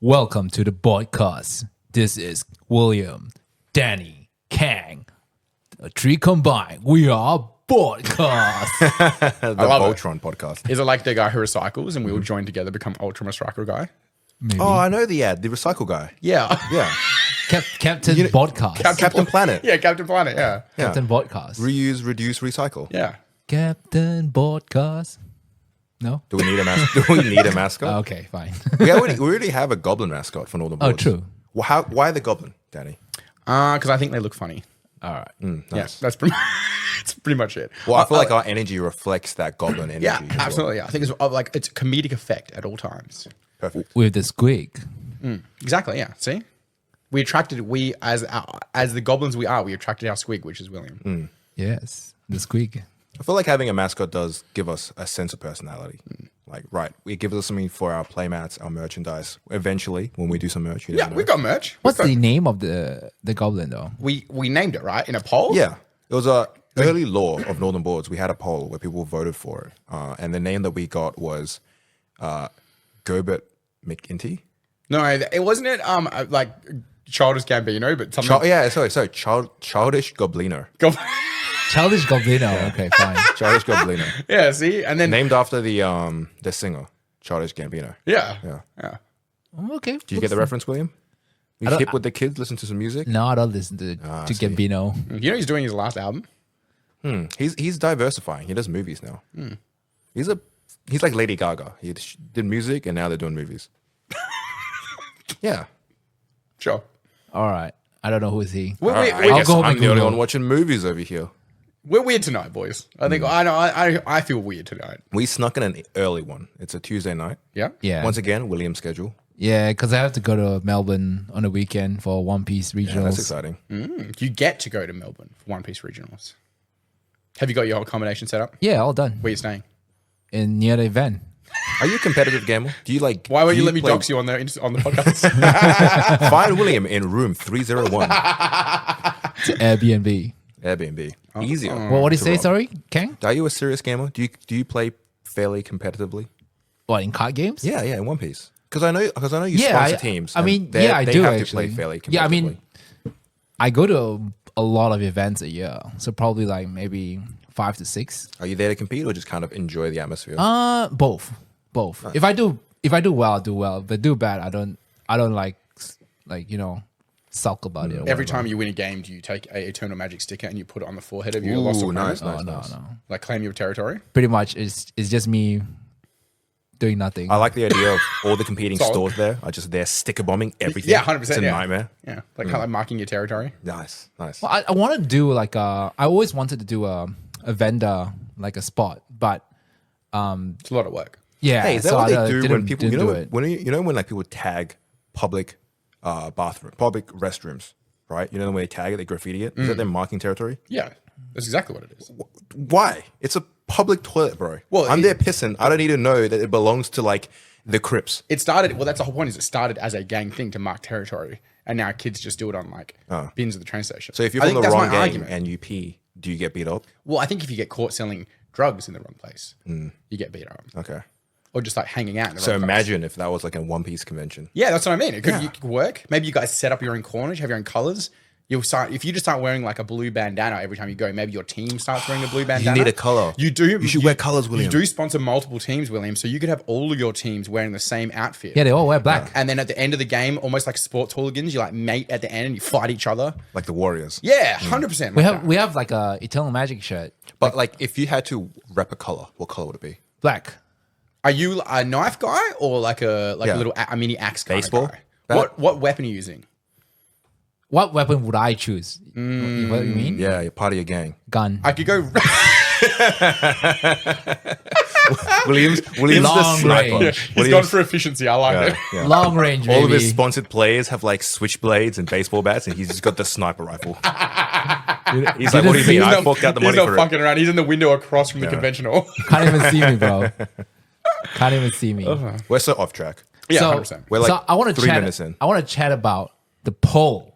Welcome to the Boardcast. This is William, Danny, Kang. A three combined. We are Boardcast. The Voltron podcast. Is it like the guy who recycles and we all join together become Ultra Recycle guy? Maybe. Oh, I know the recycle guy. Yeah. Yeah. Captain Boardcast. Captain Planet. Yeah, Captain Planet, yeah. Captain Boardcast. Reuse, reduce, recycle. Yeah. Captain Boardcast. No? Do we need a mascot? Do we need a mascot? Okay, fine. we already have a goblin mascot for all the boards. true. Well, why the goblin, Danny? Because I think they look funny. All right. Yeah, Nice. that's pretty much it. Well, I feel like our energy reflects that goblin energy. Yeah, as well. absolutely. Yeah. I think it's a comedic effect at all times. Perfect. With the squeak. Exactly, yeah. See? As the goblins we attracted our squig, which is William. Yes, the squeak. I feel like having a mascot does give us a sense of personality. Like, right, it gives us something for our playmats, our merchandise. Eventually, when we do some merch, you Yeah, never know. we've got merch. What's the name of the goblin though? We named it, right? In a poll? Yeah, it was a early law of Northern Boards. We had a poll where people voted for it, and the name that we got was Gobert McInty. No, it wasn't it like Childish Gambino, but something Childish Goblino. Childish Goblino. Okay, fine. Childish Goblino, Yeah, see? And then named after the singer Childish Gambino. Yeah. Okay. Do you get the reference, William? You hip with the kids, listen to some music. No, I don't listen to Gambino. You know he's doing his last album? He's diversifying. He does movies now. He's like Lady Gaga. He did music and now they're doing movies. Yeah. Sure. All right. I don't know who is he. I I'll guess go home I'm and the only Google. one watching movies over here. We're weird tonight, boys. I think I feel weird tonight. We snuck in an early one. It's a Tuesday night. Yeah? Yeah. Once again, William's schedule. Yeah, because I have to go to Melbourne on the weekend for One Piece regionals. Yeah, that's exciting. You get to go to Melbourne for One Piece Regionals. Have you got your whole accommodation set up? Yeah, all done. Where are you staying? In near the event. Are you a competitive gamer? Do you like? Why won't do you let me play- dox you on the podcast? Find William in room 301, To Airbnb. Airbnb. Easier. Well, what did you say? rob. Sorry, Kang? Are you a serious gamer? Do you play fairly competitively? What, in card games? Yeah, in One Piece. Because I know you Yeah, sponsor teams. I and mean, they I do have actually. to play fairly competitively. Yeah, I mean, I go to a lot of events a year, so probably like maybe 5 to 6. Are you there to compete or just kind of enjoy the atmosphere? Both. If I do well, I do well. If I do bad, I don't like sulk about it. Or Every whatever. time you win a game, do you take a Eternal Magic sticker and you put it on the forehead of your lost opponent? nice. Like claim your territory? Pretty much, it's just me doing nothing. I like the idea of all the competing Solid. stores there are just there sticker bombing everything. Yeah, 100%. It's a nightmare. Yeah. Like kind of like marking your territory. Nice. Well, I want to do like I always wanted to do a vendor, like a spot, but It's a lot of work. yeah. Hey, is that so what I they do didn't- when people, didn't you do know, it. when like people tag public public restrooms, right? You know when they tag it, they graffiti it. Is that them marking territory? Yeah. That's exactly what it is. Why? It's a public toilet, bro. Well, I'm there pissing. I don't need to know that it belongs to like the Crips. That's the whole point is it started as a gang thing to mark territory. And now kids just do it on like bins at the train station. So if you're I from think the that's wrong my game argument. and you pee, do you get beat up? Well, I think if you get caught selling drugs in the wrong place, you get beat up. Okay. Or just like hanging out in the So wrong place. imagine if that was like a One Piece convention. Yeah, that's what I mean. It could work. Maybe you guys set up your own corners, you have your own colors. If you just start wearing like a blue bandana every time you go, maybe your team starts wearing a blue bandana. need a color. You do. You should wear colors, William. You do sponsor multiple teams, William. So you could have all of your teams wearing the same outfit. Yeah, they all wear black. And then at the end of the game, almost like sports hooligans, you like mate at the end and you fight each other. Like the Warriors. Yeah, 100%. We have like a Eternal Magic shirt, But like if you had to rep a color, what color would it be? black. Are you a knife guy or like a little a mini axe kind of Baseball? guy? Bat? What weapon are you using? What weapon would I choose? What you mean? Yeah, you're part of your gang. Gun. I could go. Williams the Long sniper. range. He's gone for efficiency. I like it. Yeah. Long range, baby. All of his sponsored players have like switchblades and baseball bats, and he's just got the sniper rifle. He's like, what do you mean? I forked out the money He's not for it. fucking around. He's in the window across from the conventional. Can't even see me, bro. Can't even see me. We're so off track. Yeah, so, 100%. We're like so I want to 3 chat. minutes in. I want to chat about the poll.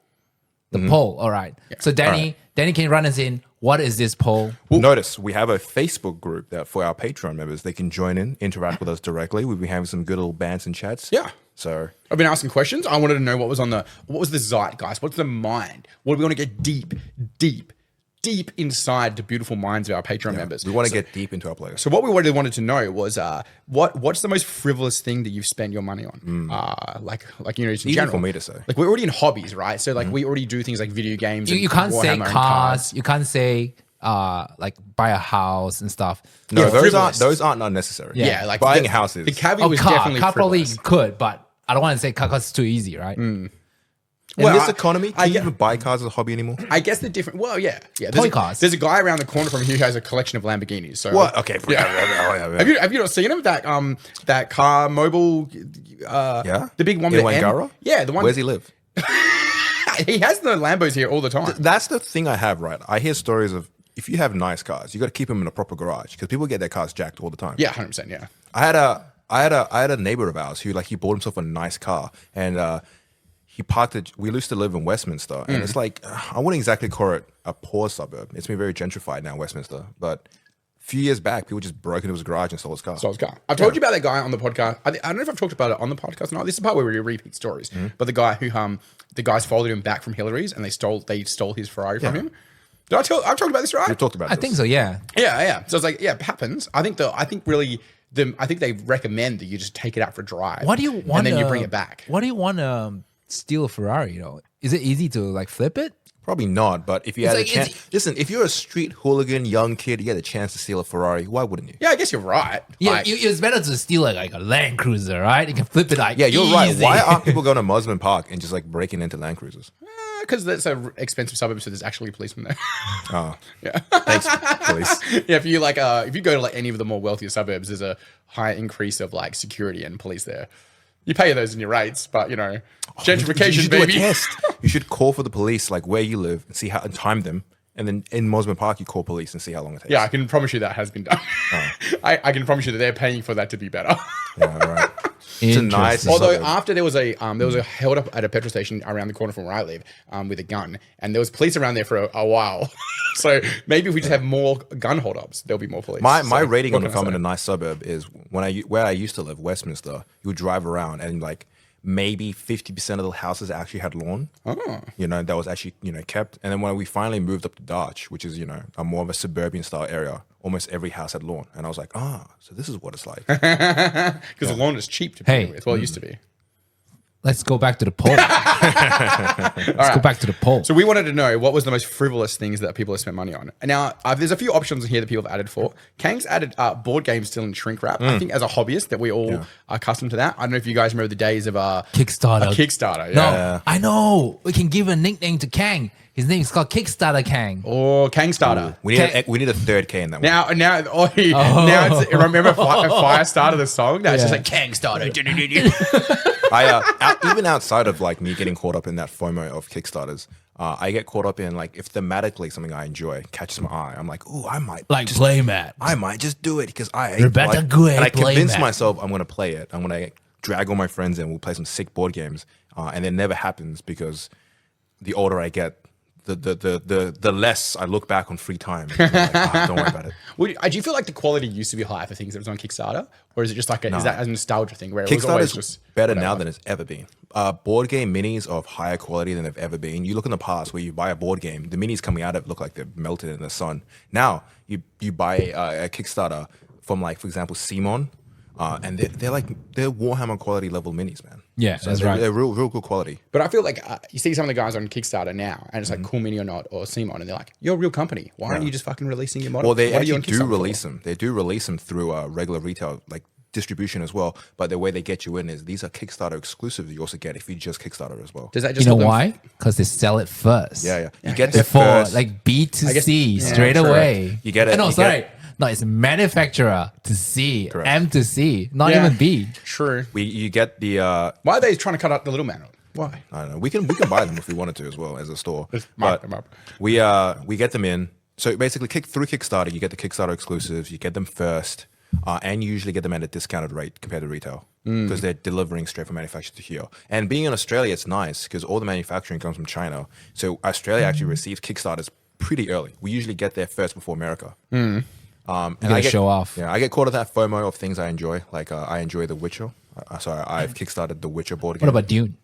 The poll. All right. So Danny, Danny can run us in. What is this poll? Notice we have a Facebook group that for our Patreon members, they can join in, interact with us directly. We'll be having some good little bants and chats. Yeah. So I've been asking questions. I wanted to know what was the zeitgeist? What's the mind? What do we want to get deep inside the beautiful minds of our Patreon members? we want to get deep into our players. So what we wanted to know was what's the most frivolous thing that you've spent your money on? Like just in Easy general. for me to say. Like we're already in hobbies, right? So like we already do things like video games. You and can't say Warhammer and cars. You can't say like buy a house and stuff. No, Yeah, those aren't unnecessary. Yeah, like buying the, houses. The caveat Oh, was car definitely probably frivolous. could, but I don't want to say car because it's too easy, right? In Well, this economy, I can you get- even buy cars as a hobby anymore? I guess the different. Well, yeah. Toy cars. There's a guy around the corner from here who has a collection of Lamborghinis. So What? Okay. Have you not seen him? That car mobile. Yeah? The big one In with the M? Wangara? Yeah, the one. Where's he live? He has the Lambos here all the time. That's the thing I have, right? I hear stories of if you have nice cars, you got to keep them in a proper garage because people get their cars jacked all the time. Yeah, 100%. Yeah. I had a neighbor of ours who he bought himself a nice car and he parked it. We used to live in Westminster and it's like I wouldn't exactly call it a poor suburb. It's been very gentrified now, Westminster. But a few years back, people just broke into his garage and stole his car. So I was car. I've told you about that guy on the podcast. I don't know if I've talked about it on the podcast or not. This is the part where we repeat stories. But the guy who the guys followed him back from Hillary's and they stole his Ferrari from him. I've talked about this, right? We've talked about I this. Oh, think so. Yeah. Yeah. So it's like, yeah, it happens. I think they recommend that you just take it out for a drive. What do you want? And then you bring it back. What do you want to steal a Ferrari? Is it easy to like flip it? Probably not, but if you had like, a chance, listen, if you're a street hooligan, young kid, you had a chance to steal a Ferrari, why wouldn't you? Yeah, I guess you're right. Yeah, Like, it's better to steal like a Land Cruiser, right? You can flip it like Yeah, you're right. easy. Why aren't people going to Muslim Park and just breaking into Land Cruisers? because that's an expensive suburb, so there's actually policemen there. Oh, Yeah. thanks, police. Yeah, if you go to any of the more wealthier suburbs, there's a high increase of security and police there. You pay those in your rates, but gentrification, you should baby. do a test. You should call for the police, where you live, and see how and time them. And then in Mosman Park, you call police and see how long it takes. Yeah, I can promise you that has been done. I can promise you that they're paying for that to be better. Yeah, all right. It's a nice. Interesting. Although suburb. after there was a held up at a petrol station around the corner from where I live with a gun, and there was police around there for a while. So maybe if we just have more gun hold ups, there'll be more police. My So, rating what on can I becoming say? a nice suburb is where I used to live, Westminster. You would drive around and maybe 50% of the houses actually had lawn. Oh. That was actually kept. And then when we finally moved up to Darch, which is a more of a suburban style area, almost every house had lawn. And I was like, so this is what it's like. Because the lawn is cheap to begin Hey. with. Well, it used to be. Let's go back to the poll. Let's go back to the poll. So we wanted to know what was the most frivolous things that people have spent money on. And now there's a few options in here that people have added for. Kang's added board games still in shrink wrap. I think as a hobbyist that we all are accustomed to that. I don't know if you guys remember the days of Kickstarter. Kickstarter. No, Yeah. I know. We can give a nickname to Kang. His name is called Kickstarter Kang. Or Kangstarter. We need a third K in that one. Now, now it's, remember Firestarter, the song? Now it's just like Kangstarter. Even outside of me getting caught up in that FOMO of Kickstarters, I get caught up in if thematically something I enjoy catches my eye. I'm like, ooh, I might just playmat. I might just do it because Rebecca Gray and I convince playmat. myself I'm going to play it. I'm going to drag all my friends in. We'll play some sick board games, and it never happens because the older I get, the less I look back on free time. I'm like, don't worry about it. Do you feel like the quality used to be high for things that was on Kickstarter? Or is it just is that a nostalgia thing where it was always Kickstarter's just better now than it's ever been. Board game minis are of higher quality than they've ever been. You look in the past where you buy a board game, the minis coming out of it look like they're melted in the sun. Now you buy a Kickstarter from for example, Simon, and they're Warhammer quality level minis, man. Yeah, that's right. They're real good quality. But I feel like you see some of the guys on Kickstarter now, and it's like Cool Mini or Not or Simon, and they're like, "You're a real company. Why aren't you just fucking releasing your model?" Well, they What are you actually on do Kickstarter release for? them. They do release them through regular retail, distribution as well. But the way they get you in is these are Kickstarter exclusives you also get if you just Kickstarter as well. Does that You just know help them- why? Because they sell it first. Yeah. You get there Before first. B to I guess- C yeah, straight true. away. You get it- No, you sorry. get- No, it's manufacturer to C, Correct. M to C, not Yeah. even B. True. You get the Why are they trying to cut out the little man? Why? I don't know. We can buy them if we wanted to as well as a store. mark But them up. we get them in. So basically, through Kickstarter, you get the Kickstarter exclusives. You get them first, and you usually get them at a discounted rate compared to retail because they're delivering straight from manufacturer to here. And being in Australia, it's nice because all the manufacturing comes from China. So Australia actually receives Kickstarters pretty early. We usually get there first before America. And gotta show off. Yeah, I get caught at that FOMO of things I enjoy. I enjoy The Witcher. I've kickstarted the Witcher board game. What about Dune?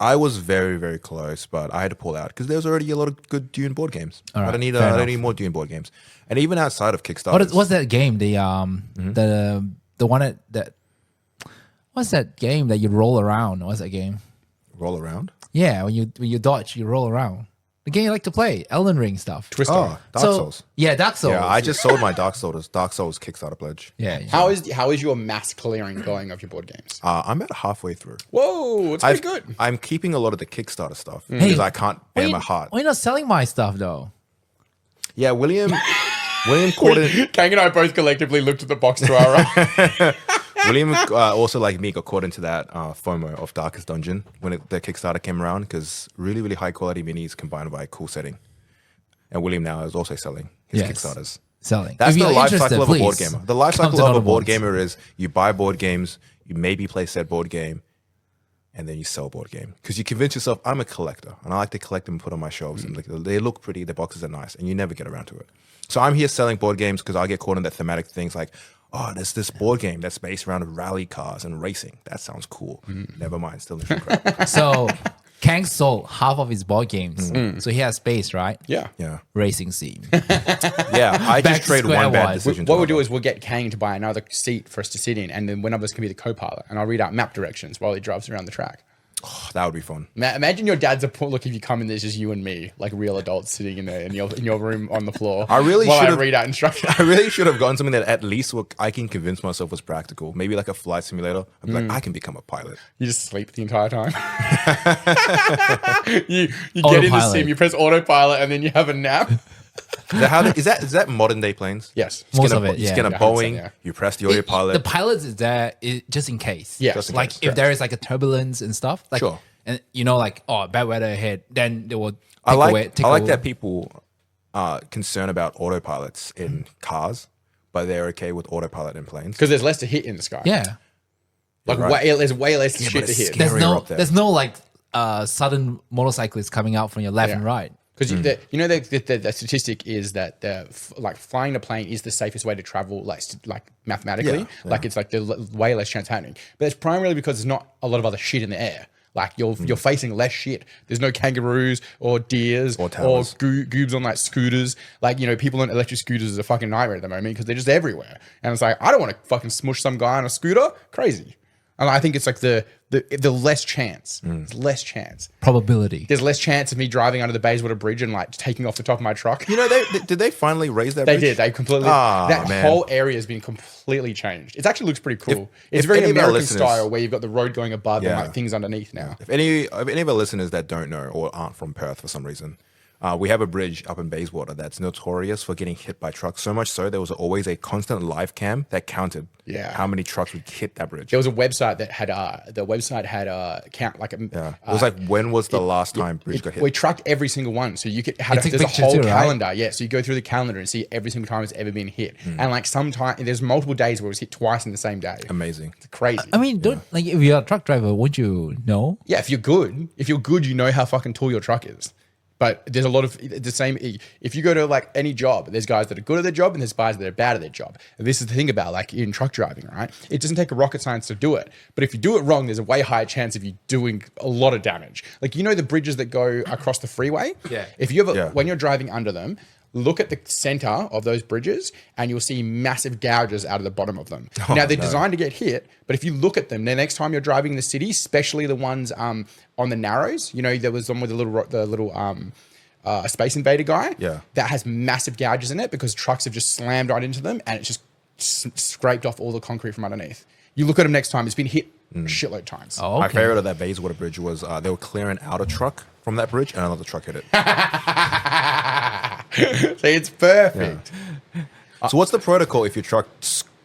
I was very, very close, but I had to pull out because there's already a lot of good Dune board games. All right, I don't need fair more Dune board games. And even outside of Kickstarter, What's that game? The one that what's that game that you roll around? What's that game? roll around. Yeah, when you dodge, you roll around. The game you like to play, Elden Ring stuff. Twister. Oh, Dark Souls. Yeah, Dark Souls. Yeah, I just sold my Dark Souls Kickstarter pledge. Yeah. How is your mass clearing going of your board games? I'm about halfway through. Whoa, it's pretty good. I'm keeping a lot of the Kickstarter stuff because I can't bear my heart. Why are you not selling my stuff though? Yeah, William caught it. Kang and I both collectively looked at the box to our right. William also, like me, got caught into that FOMO of Darkest Dungeon when the Kickstarter came around because really, really high quality minis combined by a cool setting. And William now is also selling his Kickstarters. Selling. That's If the you're life interested, cycle of a board please gamer. The life come cycle to of a board Noteboards. gamer is you buy board games, you maybe play said board game, and then you sell board game. Because you convince yourself, I'm a collector, and I like to collect them and put on my shelves. And they look pretty, the boxes are nice, and you never get around to it. So I'm here selling board games because I get caught in that thematic things like, oh, there's this board game that's based around rally cars and racing. That sounds cool. Never mind, still in shit crap. So Kang sold half of his board games. So he has space, right? Yeah. Yeah. Racing scene. Yeah, I Back just trade square one bad wise. decision. What to we'll do another. is we'll get Kang to buy another seat for us to sit in, and then one of us can be the co-pilot, and I'll read out map directions while he drives around the track. Oh, that would be fun. Imagine your dad's a look if you come in. There's just you and me, like real adults, sitting in there in your room on the floor. I really while should've- read out instructions. I really should have gotten something that at least I can convince myself was practical. Maybe like a flight simulator. I'd be like, I can become a pilot. You just sleep the entire time. you get in the Autopilot. sim, you press autopilot, and then you have a nap. Is that modern day planes? Yes. Most of it, You yeah. scan a Yeah, I think so, Boeing, yeah. you press the autopilot. The pilots is there just in case. Yeah. Just in Like case, if there is like a turbulence and stuff. Like, Sure. And like, oh, bad weather ahead, then they will I like take that people are concerned about autopilots in cars, but they're okay with autopilot in planes. Because there's less to hit in the sky. Yeah. Like right. there's way less shit but to it's hit. scary. There's Scarier up there. there's no like sudden motorcyclists coming out from your left and Yeah. right. Because the statistic is that flying a plane is the safest way to travel, like mathematically. Yeah, Like it's like way less chance happening. But it's primarily because there's not a lot of other shit in the air. Like you're facing less shit. There's no kangaroos or deers Or or towers. goobs on like scooters. Like, people on electric scooters is a fucking nightmare at the moment because they're just everywhere. And it's like, I don't want to fucking smush some guy on a scooter. Crazy. And I think it's like the less chance. It's less chance. Probability. There's less chance of me driving under the Bayswater Bridge and like taking off the top of my truck. You know, did they finally raise that They bridge? did. They completely. Ah, that man. whole area has been completely changed. It actually looks pretty cool. It's if very any of our American listeners- style, where you've got the road going above and Yeah. like things underneath now. If any of our listeners that don't know or aren't from Perth for some reason, we have a bridge up in Bayswater that's notorious for getting hit by trucks. So much so there was always a constant live cam that counted how many trucks would hit that bridge. There was a website that had count like Yeah. It was like, when was the last time bridge got hit? we tracked every single one, so you could It took there's a pictures whole too, right? calendar. Yeah, so you go through the calendar and see every single time it's ever been hit, and like sometimes there's multiple days where it was hit twice in the same day. Amazing. It's crazy. I mean, like if you're a truck driver, would you know? Yeah, if you're good, you know how fucking tall your truck is. But there's a lot of the same. If you go to like any job, there's guys that are good at their job and there's guys that are bad at their job. And this is the thing about like in truck driving, right? It doesn't take a rocket science to do it. But if you do it wrong, there's a way higher chance of you doing a lot of damage. Like, the bridges that go across the freeway? Yeah. If you ever, Yeah. when you're driving under them, look at the center of those bridges and you'll see massive gouges out of the bottom of them. Now they're designed to get hit, but if you look at them, the next time you're driving in the city, especially the ones on the narrows, there was one with the little Space Invader guy that has massive gouges in it because trucks have just slammed right into them and it's just scraped off all the concrete from underneath. You look at them next time, it's been hit a shitload of times. Oh, okay. My favorite of that Bayswater bridge was they were clearing out a truck from that bridge and another truck hit it. See, it's perfect. So what's the protocol if your truck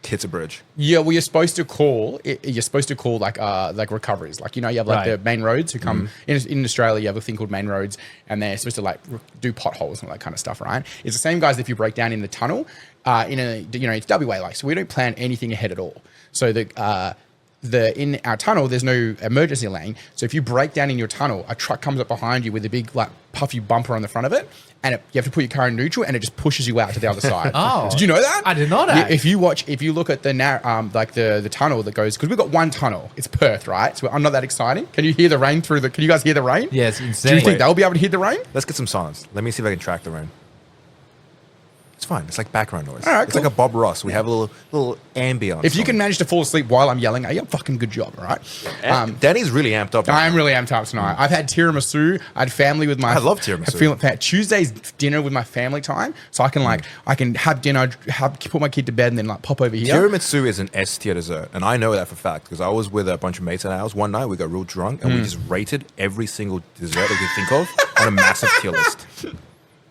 hits a bridge? Yeah, well, you're supposed to call like recoveries. Like, you have like Right. the main roads who come in Australia. You have a thing called main roads, and they're supposed to like do potholes and all that kind of stuff, right? It's the same guys if you break down in the tunnel. It's WA, like, so we don't plan anything ahead at all. So in our tunnel, there's no emergency lane. So if you break down in your tunnel, a truck comes up behind you with a big like puffy bumper on the front of it, and you have to put your car in neutral, and it just pushes you out to the other side. Oh. Did you know that? I did know that. If you look at the the tunnel that goes, because we've got one tunnel. It's Perth, right? So I'm not that exciting. Can you hear the rain through the? Can you guys hear the rain? Yeah, it's insane. Do you think they'll be able to hear the rain? Let's get some silence. Let me see if I can track the rain. It's fine. It's like background noise. All right, it's cool. like a Bob Ross. We have a little ambience. If you can manage to fall asleep while I'm yelling at you, fucking good job, all right? Danny's really amped up. I am really amped up tonight. I've had tiramisu. I had family with my. I love tiramisu. Tuesday's dinner with my family time, so I can have dinner, put my kid to bed, and then like pop over here. Tiramisu is an S tier dessert, and I know that for a fact because I was with a bunch of mates at our house one night. We got real drunk, and we just rated every single dessert that we could think of on a massive tier list.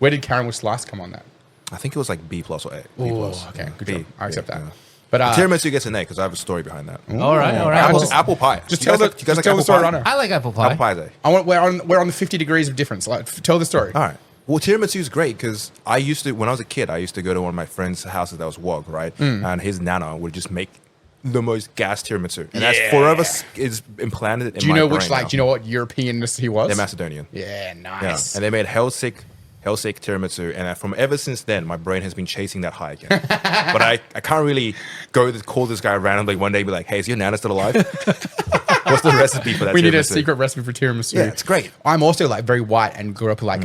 Where did caramel slice come on that? I think it was like B plus or A. B Oh, plus. okay, good B, job. I accept that. yeah. But Tiramisu gets an A because I have a story behind that. All right. Apple, apple pie. Just You tell guys the like apple story pie? right now. I like apple pie. Apple pie is A. We're on the 50 degrees of difference. Like, tell the story. All right. Well, tiramisu is great because when I was a kid, I used to go to one of my friends' houses that was wog, right? And his nana would just make the most gas tiramisu. And that's forever is implanted in my brain. Do you know which, now. do you know what European he was? They're Macedonian. Yeah, Yeah. nice. And they made Hellsik tiramisu. And from ever since then, my brain has been chasing that high again. But I can't really call this guy randomly one day and be like, hey, is your nana still alive? What's the recipe for that We tiramisu? need a secret recipe for tiramisu. Yeah, it's great. I'm also like very white and grew up like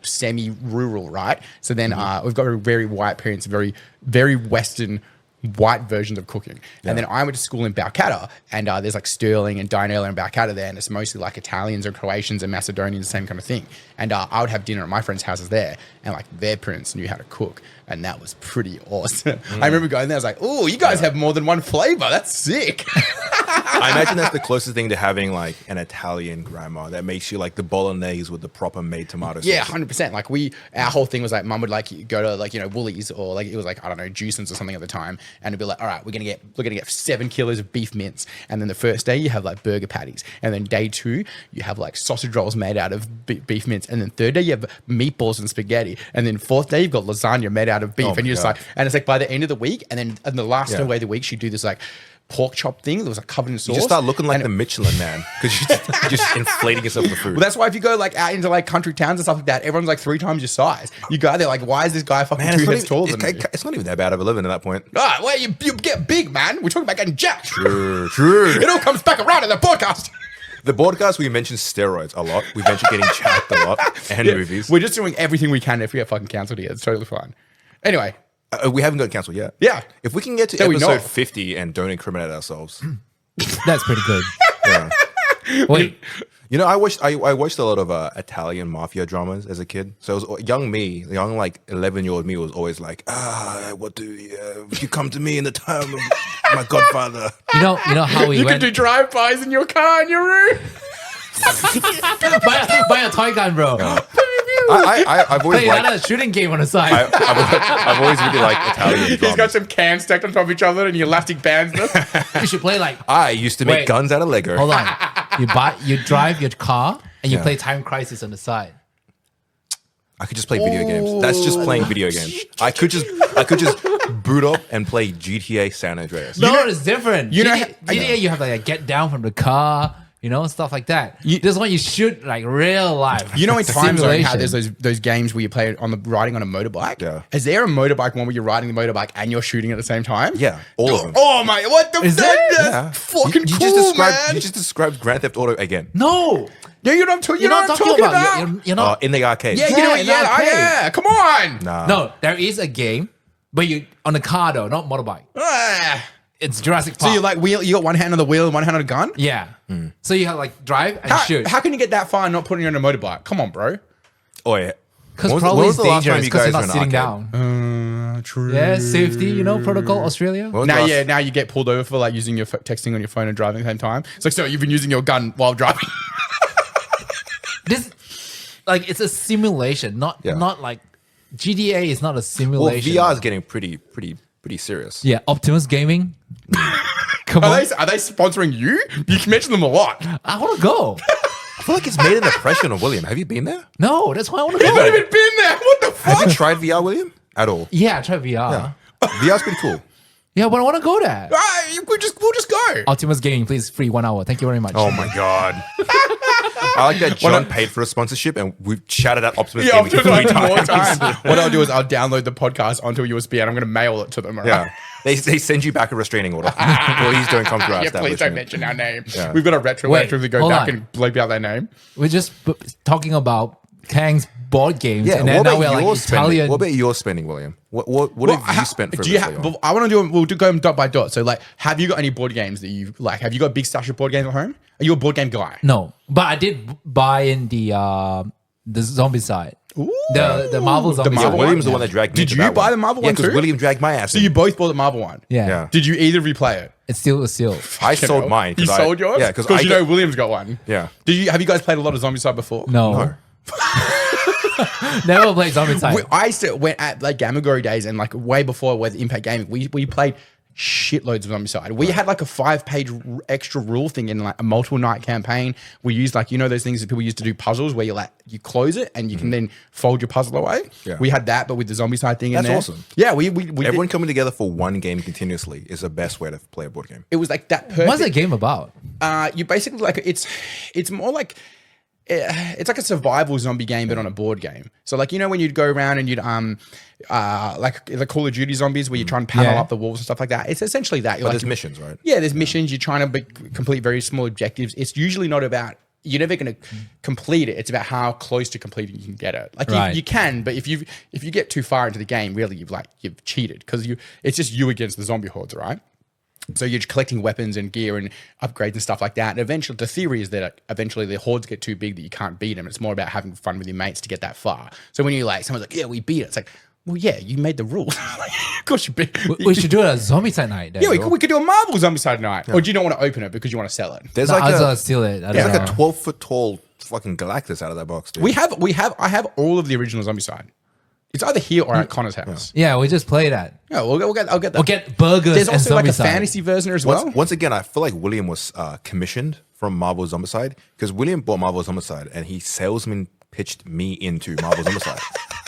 semi-rural, right? So then we've got very white parents, very, very Western white versions of cooking. And then I went to school in Balcata, and there's like Sterling and Dianella and Balcata there, and it's mostly like Italians and Croatians and Macedonians, the same kind of thing. And I would have dinner at my friends' houses there, and like their parents knew how to cook, and that was pretty awesome. I remember going there, I was like, oh, you guys have more than one flavor. That's sick. I imagine that's the closest thing to having like an Italian grandma that makes you like the bolognese with the proper made tomato sauce. Yeah, 100%. Like our whole thing was like, mum would like go to like, Woolies or like, it was like, I don't know, Juicens or something at the time. And it'd be like, all right, we're going to get 7 kilos of beef mince. And then the first day you have like burger patties. And then day 2, you have like sausage rolls made out of beef mince. And then third day you have meatballs and spaghetti. And then fourth day you've got lasagna made out of beef. Oh And you're just God. like, and it's like by the end of the week, and then in the last day of the week, she'd do this like pork chop thing that was like covered in sauce. You just start looking like the Michelin man because you're just inflating yourself with food. Well, that's why if you go like out into like country towns and stuff like that, everyone's like 3 times your size. You go there like, why is this guy fucking Man, 2 heads taller than me? it's not even that bad of a living at that point. Ah, well, you get big, man. We're talking about getting jacked. True. It all comes back around in the podcast. The podcast, we mentioned steroids a lot. We mentioned getting jacked a lot and movies. We're just doing everything we can if we get fucking cancelled here. It's totally fine. Anyway. We haven't got cancelled yet. Yeah. If we can get to That we know episode of. 50 and don't incriminate ourselves. That's pretty good. Yeah. Wait, I watched a lot of Italian mafia dramas as a kid. So it was young like 11-year-old me was always like, what do you come to me in the time of my godfather? you know how we You can went do drive-bys in your car in your room. buy a toy gun, bro. I've always Play liked, another shooting game on the side. I've always really liked Italian He's got dramas. some cans stacked on top of each other and you elastic bands them. You should play like, I used to make Wait. guns out of Lego. hold on. You drive your car and you Yeah. play Time Crisis on the side. I could just play video games. That's just playing video games. I could just boot up and play GTA San Andreas. No, it's different. you know- GTA, you have like a get down from the car, stuff like that. This one you shoot like real life. You know in Time Zone how Simulation. there's those games where you play riding on a motorbike? Yeah. Is there a motorbike one where you're riding the motorbike and you're shooting at the same time? Yeah, all of them. Oh my, what the Is fuck? there? That's Yeah. fucking you cool, man. You just described Grand Theft Auto again. No, Yeah, you know what I'm you're not talking about. about? You're not. In the arcade. Yeah, you know Yeah, what? in Yeah, the arcade. yeah. Come on. Nah. No, there is a game, but you on a car though, not motorbike. Ah. It's Jurassic So Park. you like you got one hand on the wheel and one hand on a gun? yeah. So you have like drive and shoot. How can you get that far and not putting you on a motorbike? Come on, bro. Oh yeah. Because When was- probably when it's was the last time dangerous you because you're guys not were in sitting an down. True. Yeah, safety, protocol, Australia. When was the last- Now you get pulled over for like using your texting on your phone and driving at the same time. It's like, so you've been using your gun while driving. This, like, it's a simulation, not like GTA is not a Well, simulation. VR is getting pretty serious. Yeah, Optimus Gaming. Come on, Are they sponsoring you? You mention them a lot. I want to go. I feel like it's made an impression on William. Have you been there? No, that's why I want to You've not go. even been there. What the Have fuck? you tried VR, William? At all? Yeah, try VR. VR's pretty cool. Yeah, but I want to go there. Right. we'll just go. Optimus Gaming, please, free 1 hour. Thank you very much. Oh my god. I like that John paid for a sponsorship and we've shouted out Optimus Gaming Optimus 3 Gaming more times. time. What I'll do is I'll download the podcast onto a USB and I'm going to mail it to them. Right? Yeah. They send you back a restraining order. What he's doing comes to our Yeah, please don't establishment. mention our name. Yeah. We've got a retroactively go hold back on. and bleep out their name. We're just talking about Kang's board games, Yeah, and then what now about we're like your spending? Italian. What about your spending, William? What have you spent for do you have, I want to do. We'll go dot by dot. So, like, have you got any board games that you like? Have you got a big stash of board games at home? Are you a board game guy? No, but I did buy in the zombie side. The Marvel zombie Marvel side. one? William's the one that dragged me Did to you that buy one. the Marvel Yeah, one because too? William dragged my ass So in. you both bought the Marvel one. Yeah. Yeah. Did you either of you play it? It's still a seal. I sold mine. You sold yours? Yeah, because you know William's got one. Yeah. Have you guys played a lot of Zombicide before? No. Never played zombie side. I used to went at like Gamagori days and like way before with Impact Gaming, we played shitloads of Zombicide. We had like a 5-page extra rule thing in like a multiple night campaign. We used like, you know, those things that people used to do puzzles where you close it and you can then fold your puzzle away. Yeah. We had that, but with the Zombicide thing in there. That's awesome. Yeah, we Everyone did, coming together for one game continuously is the best way to play a board game. it was like that perfect. What's the game about? You basically like it's more like it's like a survival zombie game, but on a board game. So like, you know, when you'd go around and you'd like the Call of Duty zombies where you're trying to panel Yeah. up the walls and stuff like that. It's essentially that. But there's missions, right? Yeah, there's missions. You're trying to complete very small objectives. It's usually not about you're never going to complete it. It's about how close to completing you can get it. Like Right. you can, but if you get too far into the game, really you've cheated because it's just you against the zombie hordes, right? So you're collecting weapons and gear and upgrades and stuff like that. And eventually, the theory is that eventually the hordes get too big that you can't beat them. It's more about having fun with your mates to get that far. So when you like, someone's like, yeah, we beat it. It's like, well, yeah, you made the rules. Of course you beat. We should do it at zombie side night. Then. Yeah, we could do a Marvel Zombicide night. Or do you not want to open it because you want to sell it? There's No, like I was a gonna steal it. I there's don't like a know. 12-foot tall fucking Galactus out of that box, dude. I have all of the original Zombicide. It's either here or at Connor's house. Yeah, we just play that. Yeah, I'll get that. We'll get burgers There's and also like a Zombicide. fantasy version as well. Once again, I feel like William was commissioned from Marvel Zombicide because William bought Marvel Zombicide and he salesman pitched me into Marvel Zombicide.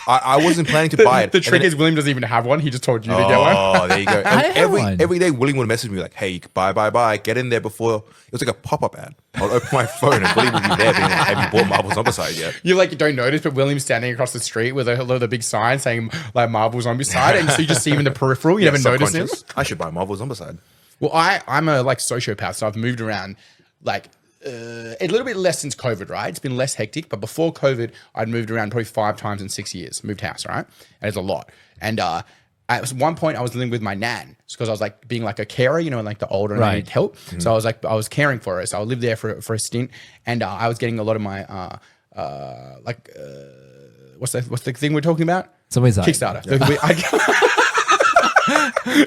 I wasn't planning to buy it. The trick is William doesn't even have one. He just told you to get one. Oh, there you go. I And have one. every day, William would message me like, "Hey, buy, get in there before." It was like a pop-up ad. I would open my phone and William would be there, being like, "Have you bought Marvel Zombicide yet?" You don't notice, but William's standing across the street with a big sign saying like Marvel Zombicide, and so you just see him in the peripheral. You never notice him. Subconscious. I should buy Marvel Zombicide. Well, I'm a like sociopath, so I've moved around like a little bit less since COVID, right? It's been less hectic, but before COVID, I'd moved around probably 5 times in 6 years. Moved house, right? And it's a lot. And at one point, I was living with my nan because I was like being like a carer, you know, like the older and I Right. needed help. So I was caring for her. So I lived there for a stint, and I was getting a lot of my what's the thing we're talking about? Zombie side. Kickstarter.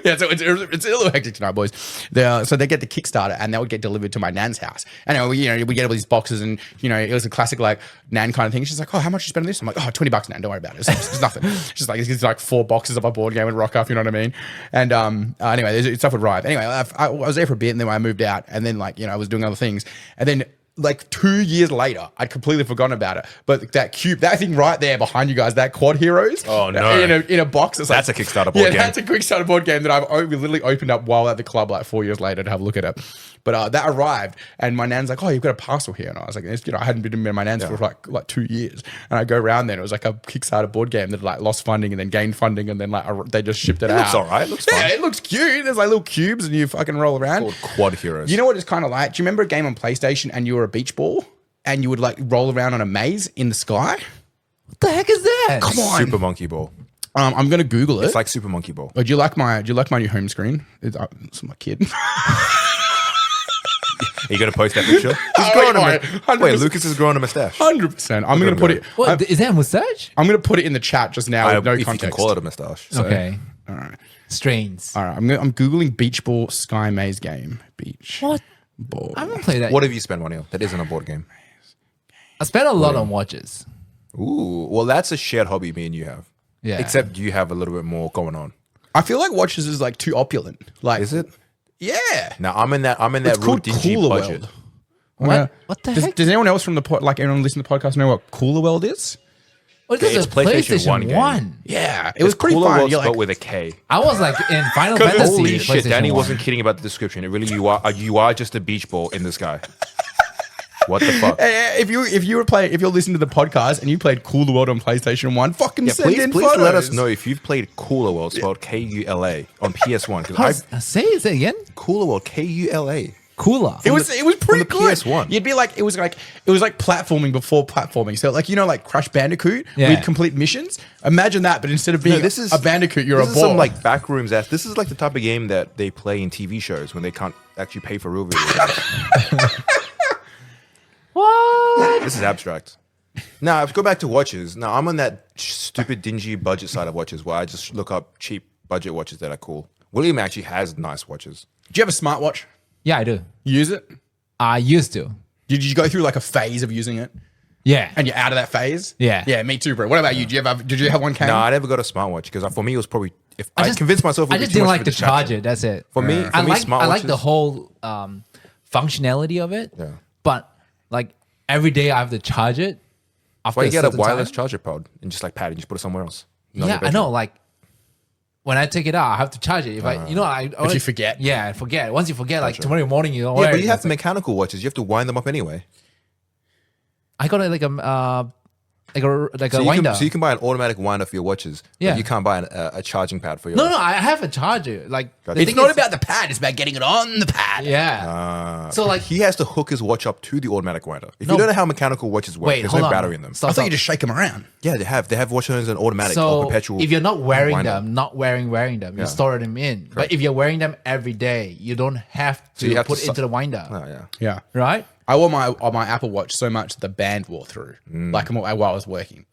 Yeah, so it's a little hectic tonight, boys. So they get the Kickstarter and that would get delivered to my nan's house. And we get all these boxes and, you know, it was a classic like nan kind of thing. She's like, oh, how much you spend on this? I'm like, oh, $20, nan, don't worry about it. It's nothing. She's like, it's like 4 boxes of a board game and rock up, you know what I mean? And anyway, stuff would arrive. Anyway, I was there for a bit and then I moved out and then like, you know, I was doing other things. And then like 2 years later, I'd completely forgotten about it. But that thing right there behind you guys, that Quad Heroes. Oh, no. In a box. It's That's like, a Kickstarter board game. Yeah, that's a Kickstarter board game that I've literally opened up while at the club like 4 years later to have a look at it. But that arrived and my nan's like, oh, you've got a parcel here. And I was like, you know, I hadn't been in my nan's for like 2 years. And I go around there and it was like a Kickstarter board game that like lost funding and then gained funding and then like they just shipped it out. Looks all right. Looks fun. Yeah, it looks cute. There's like little cubes and you fucking roll around. Called Quad Heroes. You know what it's kind of like? Do you remember a game on PlayStation and you were a beach ball and you would like roll around on a maze in the sky? What the heck is that? Come on. Super Monkey Ball. I'm gonna Google it. It's like Super Monkey Ball. Do you like my new home screen? It's my kid. Are you going to post that picture? He's growing Wait, Lucas is growing a mustache. 100%. I'm gonna put it. What, is that a mustache? I'm gonna put it in the chat just now with no if you context. can call it a mustache. Okay. All right. Strains. All right. I'm googling beach ball sky maze game. Beach What? ball. I haven't played that. What have you spent money on that isn't a board game? I spent a lot on watches. Ooh, well, that's a shared hobby me and you have. Yeah. Except you have a little bit more going on. I feel like watches is like too opulent. Like, Is it? Yeah. Now I'm in that It's real called dingy Cooler budget. World. What the does, heck? Does anyone else from anyone listening to the podcast know what Cooler World is? Oh, this is It's PlayStation 1 game. 1. Yeah, it was pretty Cooler fun. World You're spelled like, with a K. I was like in Final Fantasy. Holy shit, PlayStation Danny 1. wasn't kidding about the description. It really, you are just a beach ball in the sky. What the fuck? if you're listening to the podcast and you played Cooler World on PlayStation 1, fucking send in Please photos. let us know if you've played Cooler World, spelled Kula, on PS1. Because Say it again. Cooler World, Kula. Cooler. It was pretty the good. PS1. You'd be like, it was like platforming before platforming. So like, like Crash Bandicoot Yeah. with complete missions. Imagine that, but instead of being a Bandicoot, you're a This ball. is some like backrooms ass. This is like the type of game that they play in TV shows when they can't actually pay for real video games. What? This is abstract. Now, go back to watches. Now, I'm on that stupid, dingy budget side of watches where I just look up cheap budget watches that are cool. William actually has nice watches. Do you have a smartwatch? Yeah, I do. You use it? I used to. Did you go through like a phase of using it? Yeah. And you're out of that phase? Yeah. Yeah, me too, bro. What about you? Did you have one, Kane? No, I never got a smartwatch because for me, it was probably, if I convinced myself it I would just be too didn't much like of a the distraction. charger. That's it. For me, I like smartwatches. the whole functionality of it. Yeah. But like every day I have to charge it. After Why you get a certain wireless time. charger pod and just like pad and just put it somewhere else? Not in Yeah, your I know. bedroom. Like when I take it out, I have to charge it. If If you forget. Yeah, I forget. Once you forget, like tomorrow morning, you know. Yeah, but you have mechanical watches. You have to wind them up anyway. I got it like a So winder. you can buy an automatic winder for your watches. Yeah. But you can't buy a charging pad for your. No, I have a charger. Like Gotcha. the It's thing not is- about the pad. It's about getting it on the pad. Yeah. So like, He has to hook his watch up to the automatic winder. If No. you don't know how mechanical watches work, wait, there's hold no on. battery in them. Stop, I thought stop. you just shake them around. Yeah, they have. They have watches and automatic or So perpetual. if you're not wearing winder. them, wearing them, you store them in. But if you're wearing them every day, you don't have to you have put to it into the winder, Oh, yeah. Yeah. right? I wore my Apple Watch so much that the band wore through, like while I was working.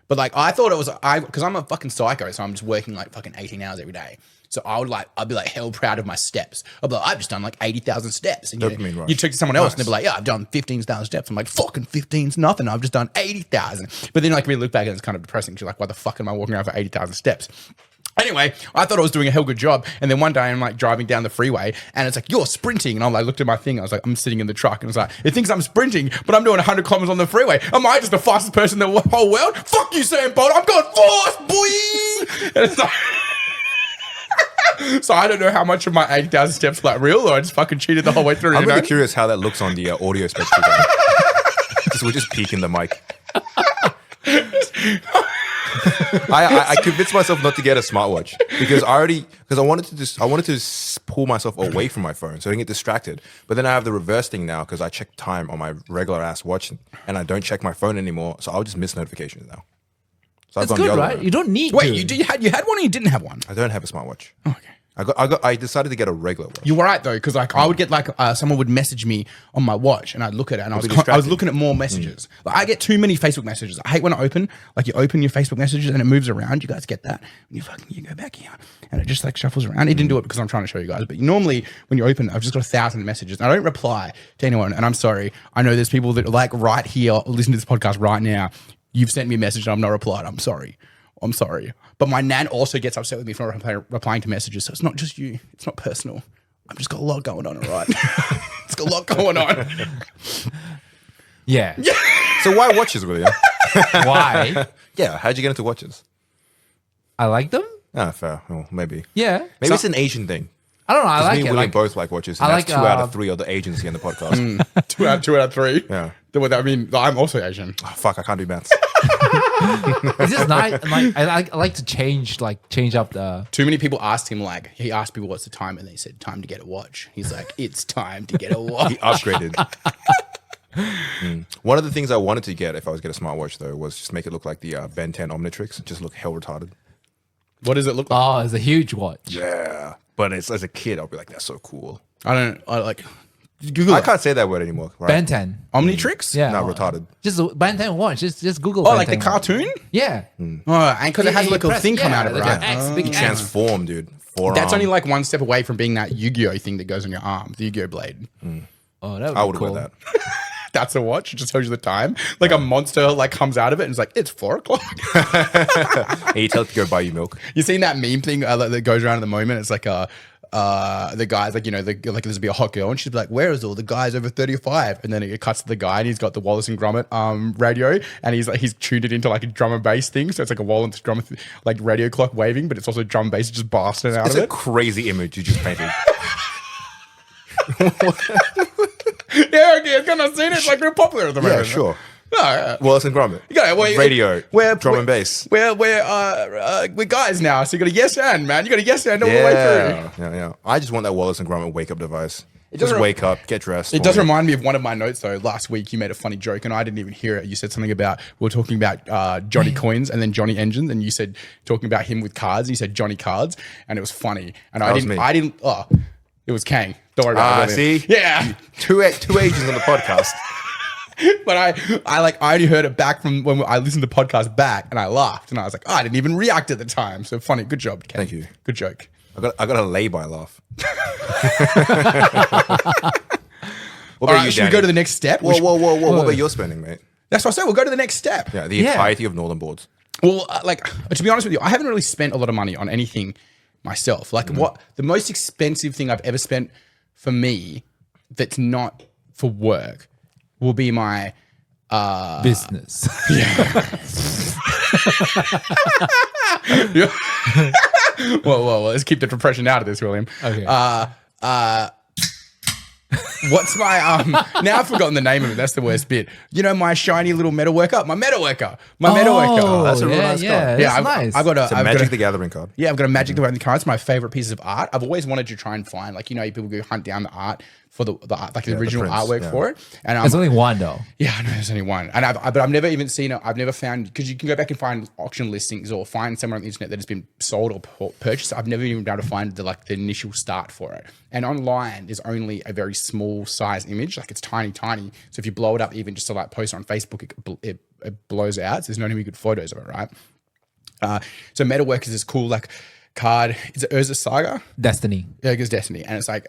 But like I thought it was because I'm a fucking psycho, so I'm just working like fucking 18 hours every day. So I'd be like hell proud of my steps. I'd be like, I've just done like 80,000 steps. And Dopamine rush. you talk to someone else Nice. and they'd be like, yeah, I've done 15,000 steps. I'm like, fucking 15's nothing. I've just done 80,000. But then like we look back and it's kind of depressing. You're like, why the fuck am I walking around for 80,000 steps? Anyway, I thought I was doing a hell good job. And then one day I'm like driving down the freeway and it's like, you're sprinting. And I like looked at my thing. I was like, I'm sitting in the truck. And it was like, it thinks I'm sprinting, but I'm doing 100 kilometers on the freeway. Am I just the fastest person in the whole world? Fuck you, Sam Bolt. I'm going fast, boy. And it's like, so I don't know how much of my 80,000 steps like real or I just fucking cheated the whole way through. I'm you know? really curious how that looks on the audio spectrum. We're just peeking the mic. I convinced myself not to get a smartwatch because I wanted to pull myself away from my phone so I didn't get distracted. But then I have the reverse thing now because I check time on my regular ass watch and I don't check my phone anymore, so I'll just miss notifications now. So I've That's gone the good, other right? way. You don't need Wait, to. you had one or you didn't have one? I don't have a smartwatch. Okay. I decided to get a regular watch. You were right though, because like I would get like someone would message me on my watch, and I'd look at it, and I was distracted. looking at more messages. Like I get too many Facebook messages. I hate when I open you open your Facebook messages and it moves around. You guys get that? And you go back here, and it just like shuffles around. It didn't do it because I'm trying to show you guys, but normally when you open, I've just got 1,000 messages, and I don't reply to anyone. And I'm sorry, I know there's people that are like right here listen to this podcast right now. You've sent me a message and I'm not replied. I'm sorry. But my nan also gets upset with me for not replying to messages. So it's not just you. It's not personal. I've just got a lot going on, all right? It's got a lot going on. Yeah. So why watches, William? Why? Yeah, how'd you get into watches? I like them. Ah, fair. Well, maybe. Yeah. Maybe it's an Asian thing. I don't know. I like Me and it. William Like, both like watches. I And like, that's 2 out of 3 of the Asians here in the podcast. two out of three. Yeah. I mean, I'm also Asian. Oh, fuck, I can't do maths. it's just nice. Like, I like to change up the. Too many people asked him, like, he asked people what's the time, and they said, time to get a watch. He's like, it's time to get a watch. He upgraded. One of the things I wanted to get if I was to get a smartwatch, though, was just make it look like the Ben 10 Omnitrix. Just look hell retarded. What does it look like? Oh, it's a huge watch. Yeah. But as a kid, I'll be like, that's so cool. I like, Google I it. can't say that word anymore. Right? Ben 10. Omnitrix? Yeah. No, retarded. Just Ben 10 watch. Just Google. Oh, Ben like the 10 cartoon? watch. Yeah. Oh, and because it has a little thing come out of it, like right? an X, big X. Transform, dude. Forearm. That's only like one step away from being that Yu-Gi-Oh thing that goes on your arm, the Yu-Gi-Oh blade. Oh, that would I be would cool. wear that. That's a watch. It just tells you the time. Like a monster like comes out of it and it's like, it's 4:00. And you tell it to go buy you milk. You seen that meme thing that goes around at the moment? It's like the guys like there's be a hot girl and she'd be like, where is all the guys over 35? And then it cuts to the guy and he's got the Wallace and Gromit radio and he's tuned it into like a drum and bass thing, so it's like a Wallace and Gromit like radio clock waving, but it's also drum and bass just blasting out It's of a it. crazy image you just painted. Yeah, okay, I've not seen it. It's like real popular at the moment. Yeah, sure. No, yeah. Wallace and Gromit. Radio, drum and bass. We're guys now, so you got a yes and, man. You got a yes and all the way through. Yeah. I just want that Wallace and Gromit wake up device. does Just re- wake up, get dressed. It does remind me of one of my notes though. Last week you made a funny joke and I didn't even hear it. You said something about we were talking about Johnny Coins and then Johnny Engines, and you said talking about him with cards. And you said Johnny Cards, and it was funny. And That was me. It was Kang. Don't worry about it. See, Yeah. two agents on the podcast. But I only heard it back from when I listened to the podcast back, and I laughed, and I was like, I didn't even react at the time. So funny, good job, Ken. Thank you. Good joke. I got a lay-by laugh. What All about right, you, should we Danny? go to the next step? Whoa! What about your spending, mate? That's what I said. We'll go to the next step. Yeah, the entirety of Northern Boards. Well, to be honest with you, I haven't really spent a lot of money on anything myself. Like what the most expensive thing I've ever spent for me that's not for work will be my Business. Whoa. Let's keep the depression out of this, William. Okay. What's my now I've forgotten the name of it. That's the worst bit. You know, my shiny little metalworker? My metalworker. That's a real nice card. That's nice. I've got It's a Magic the Gathering card. Yeah, I've got a Magic the Gathering card. It's my favorite piece of art. I've always wanted to try and find, like, you know, people go hunt down the art for the art, like the original prints, artwork for it. And There's only one though. yeah, I know there's only one, and but I've never even seen it. I've never found, because you can go back and find auction listings or find somewhere on the internet that has been sold or purchased. I've never even been able to find the initial start for it. And online, there's only a very small size image, like it's tiny. So if you blow it up, even just to like post it on Facebook, it blows out. So there's not any good photos of it, right? So Metalwork is this cool like card. Is it Urza Saga? Destiny. Yeah, it's Destiny, and it's like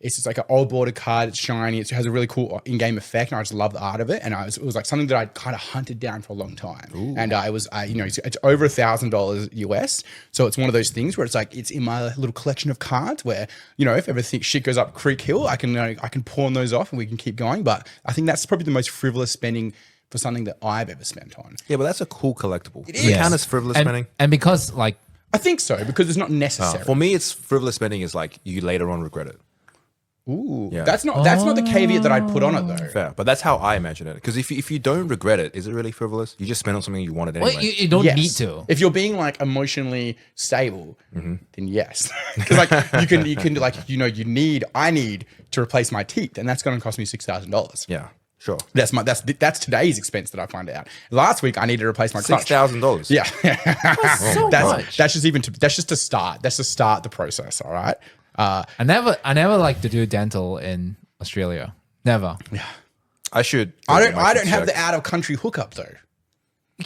it's just like an old border card. It's shiny. It has a really cool in-game effect, and I just love the art of it. And it was like something that I'd kind of hunted down for a long time. Ooh. And it was it's over $1,000 US. So it's one of those things where it's like it's in my little collection of cards where, you know, if everything shit goes up Creek Hill, I can pawn those off and we can keep going. But I think that's probably the most frivolous spending for something that I've ever spent on. Yeah, but that's a cool collectible. It is. count as frivolous spending. And because like I think so, because it's not necessary. For me, it's frivolous spending is like you later on regret it. Ooh, Yeah. that's not the caveat that I'd put on it though. Fair, but that's how I imagine it. Because if you don't regret it, is it really frivolous? You just spend on something you wanted anyway. well, you don't Yes. need to. If you're being like emotionally stable, then yes. Because like you can like, you know, I need to replace my teeth, and that's going to cost me $6,000. Yeah, sure. That's today's expense that I find out. Last week I needed to replace my clutch. $6,000. Yeah, so much. that's just to start. That's to start the process. All right. I never like to do dental in Australia. Never. I should. I don't have the out of country hookup though.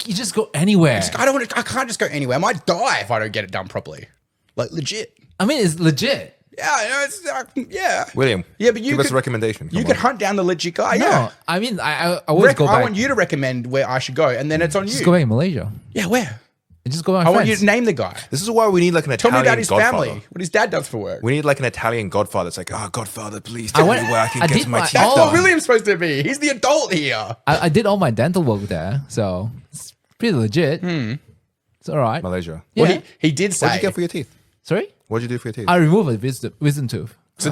You just go anywhere. I can't just go anywhere. I might die if I don't get it done properly. Like legit. I mean, it's legit. Yeah, yeah. William. Yeah, but you give us could- a recommendation. You Come could on. hunt down the legit guy. No, Yeah. I mean, I always go back. I want you to recommend where I should go, and then it's on just you. go back in Malaysia. Yeah, where? And just go back. I want you to name the guy. This is why we need like an Tell me Italian about his Godfather. family, what his dad does for work. We need like an Italian Godfather. It's like, oh, Godfather, please tell went- me where I can I get did my my- teeth That's done. what William's supposed to be. He's the adult here. I did all my dental work there, so it's pretty legit. It's all right. Malaysia. Yeah. Well, he did say. What'd you get for your teeth? Sorry, What'd you do for your teeth? I removed a wisdom tooth. So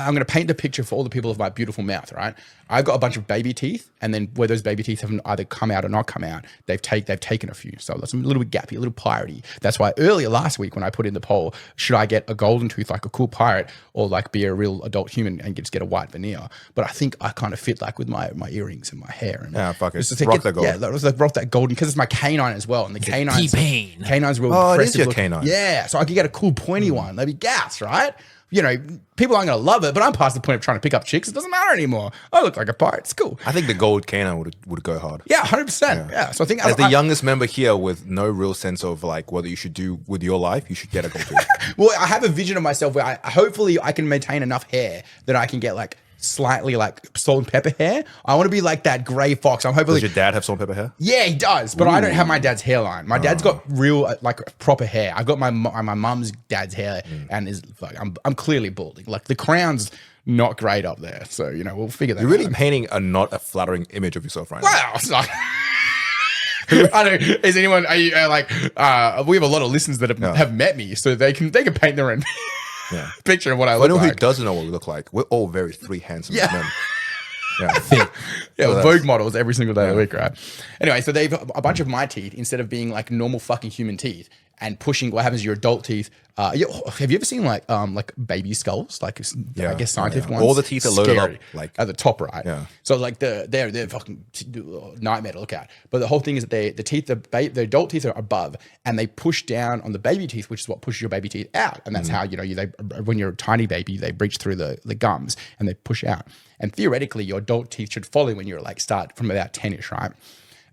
I'm going to paint the picture for all the people of my beautiful mouth, right? I've got a bunch of baby teeth, and then where those baby teeth haven't either come out or not come out, they've taken a few. So that's a little bit gappy, a little piratey. That's why earlier last week when I put in the poll, should I get a golden tooth like a cool pirate, or like be a real adult human and just get a white veneer? But I think I kind of fit like with my earrings and my hair. And Yeah, fuck it. Just to Rock that gold. Yeah, it was like rock that golden, because it's my canine as well, and the canines. T-Pain. Canine's real Oh, it is impressive your look. canine. Yeah, so I could get a cool pointy one. That'd be gas, right? You know, people aren't going to love it, but I'm past the point of trying to pick up chicks. It doesn't matter anymore. I look like a pirate. It's cool. I think the gold canine would go hard. Yeah, 100%. Yeah. So I think As the youngest member here with no real sense of like what you should do with your life, you should get a gold tooth. well, I have a vision of myself where hopefully I can maintain enough hair that I can get like slightly like salt and pepper hair. I want to be like that grey fox. I'm hoping. Does your dad have salt and pepper hair? Yeah, he does, but I don't have my dad's hairline. My dad's got real like proper hair. I got my mum's dad's hair, and is like I'm clearly balding. Like the crown's not great up there, so we'll figure that. You're really out. painting a not a flattering image of yourself right now. Wow, it's not. I don't. Is anyone? Are you like? We have a lot of listeners that have met me, so they can paint their own picture of what I look Anyone like. who doesn't know what we look like, we're all very three handsome men. Yeah, yeah, Vogue models every single day of the week, right? Anyway, so they've a bunch of my teeth, instead of being like normal fucking human teeth and pushing what happens to your adult teeth. Have you ever seen like baby skulls? Like I guess scientific ones. All the teeth are loaded Scary. up like at the top, right? Yeah. So like they're fucking nightmare to look at. But the whole thing is that the teeth, the adult teeth are above, and they push down on the baby teeth, which is what pushes your baby teeth out. And that's how they when you're a tiny baby, they breach through the gums and they push out. And theoretically, your adult teeth should follow when you're like start from about 10ish, right?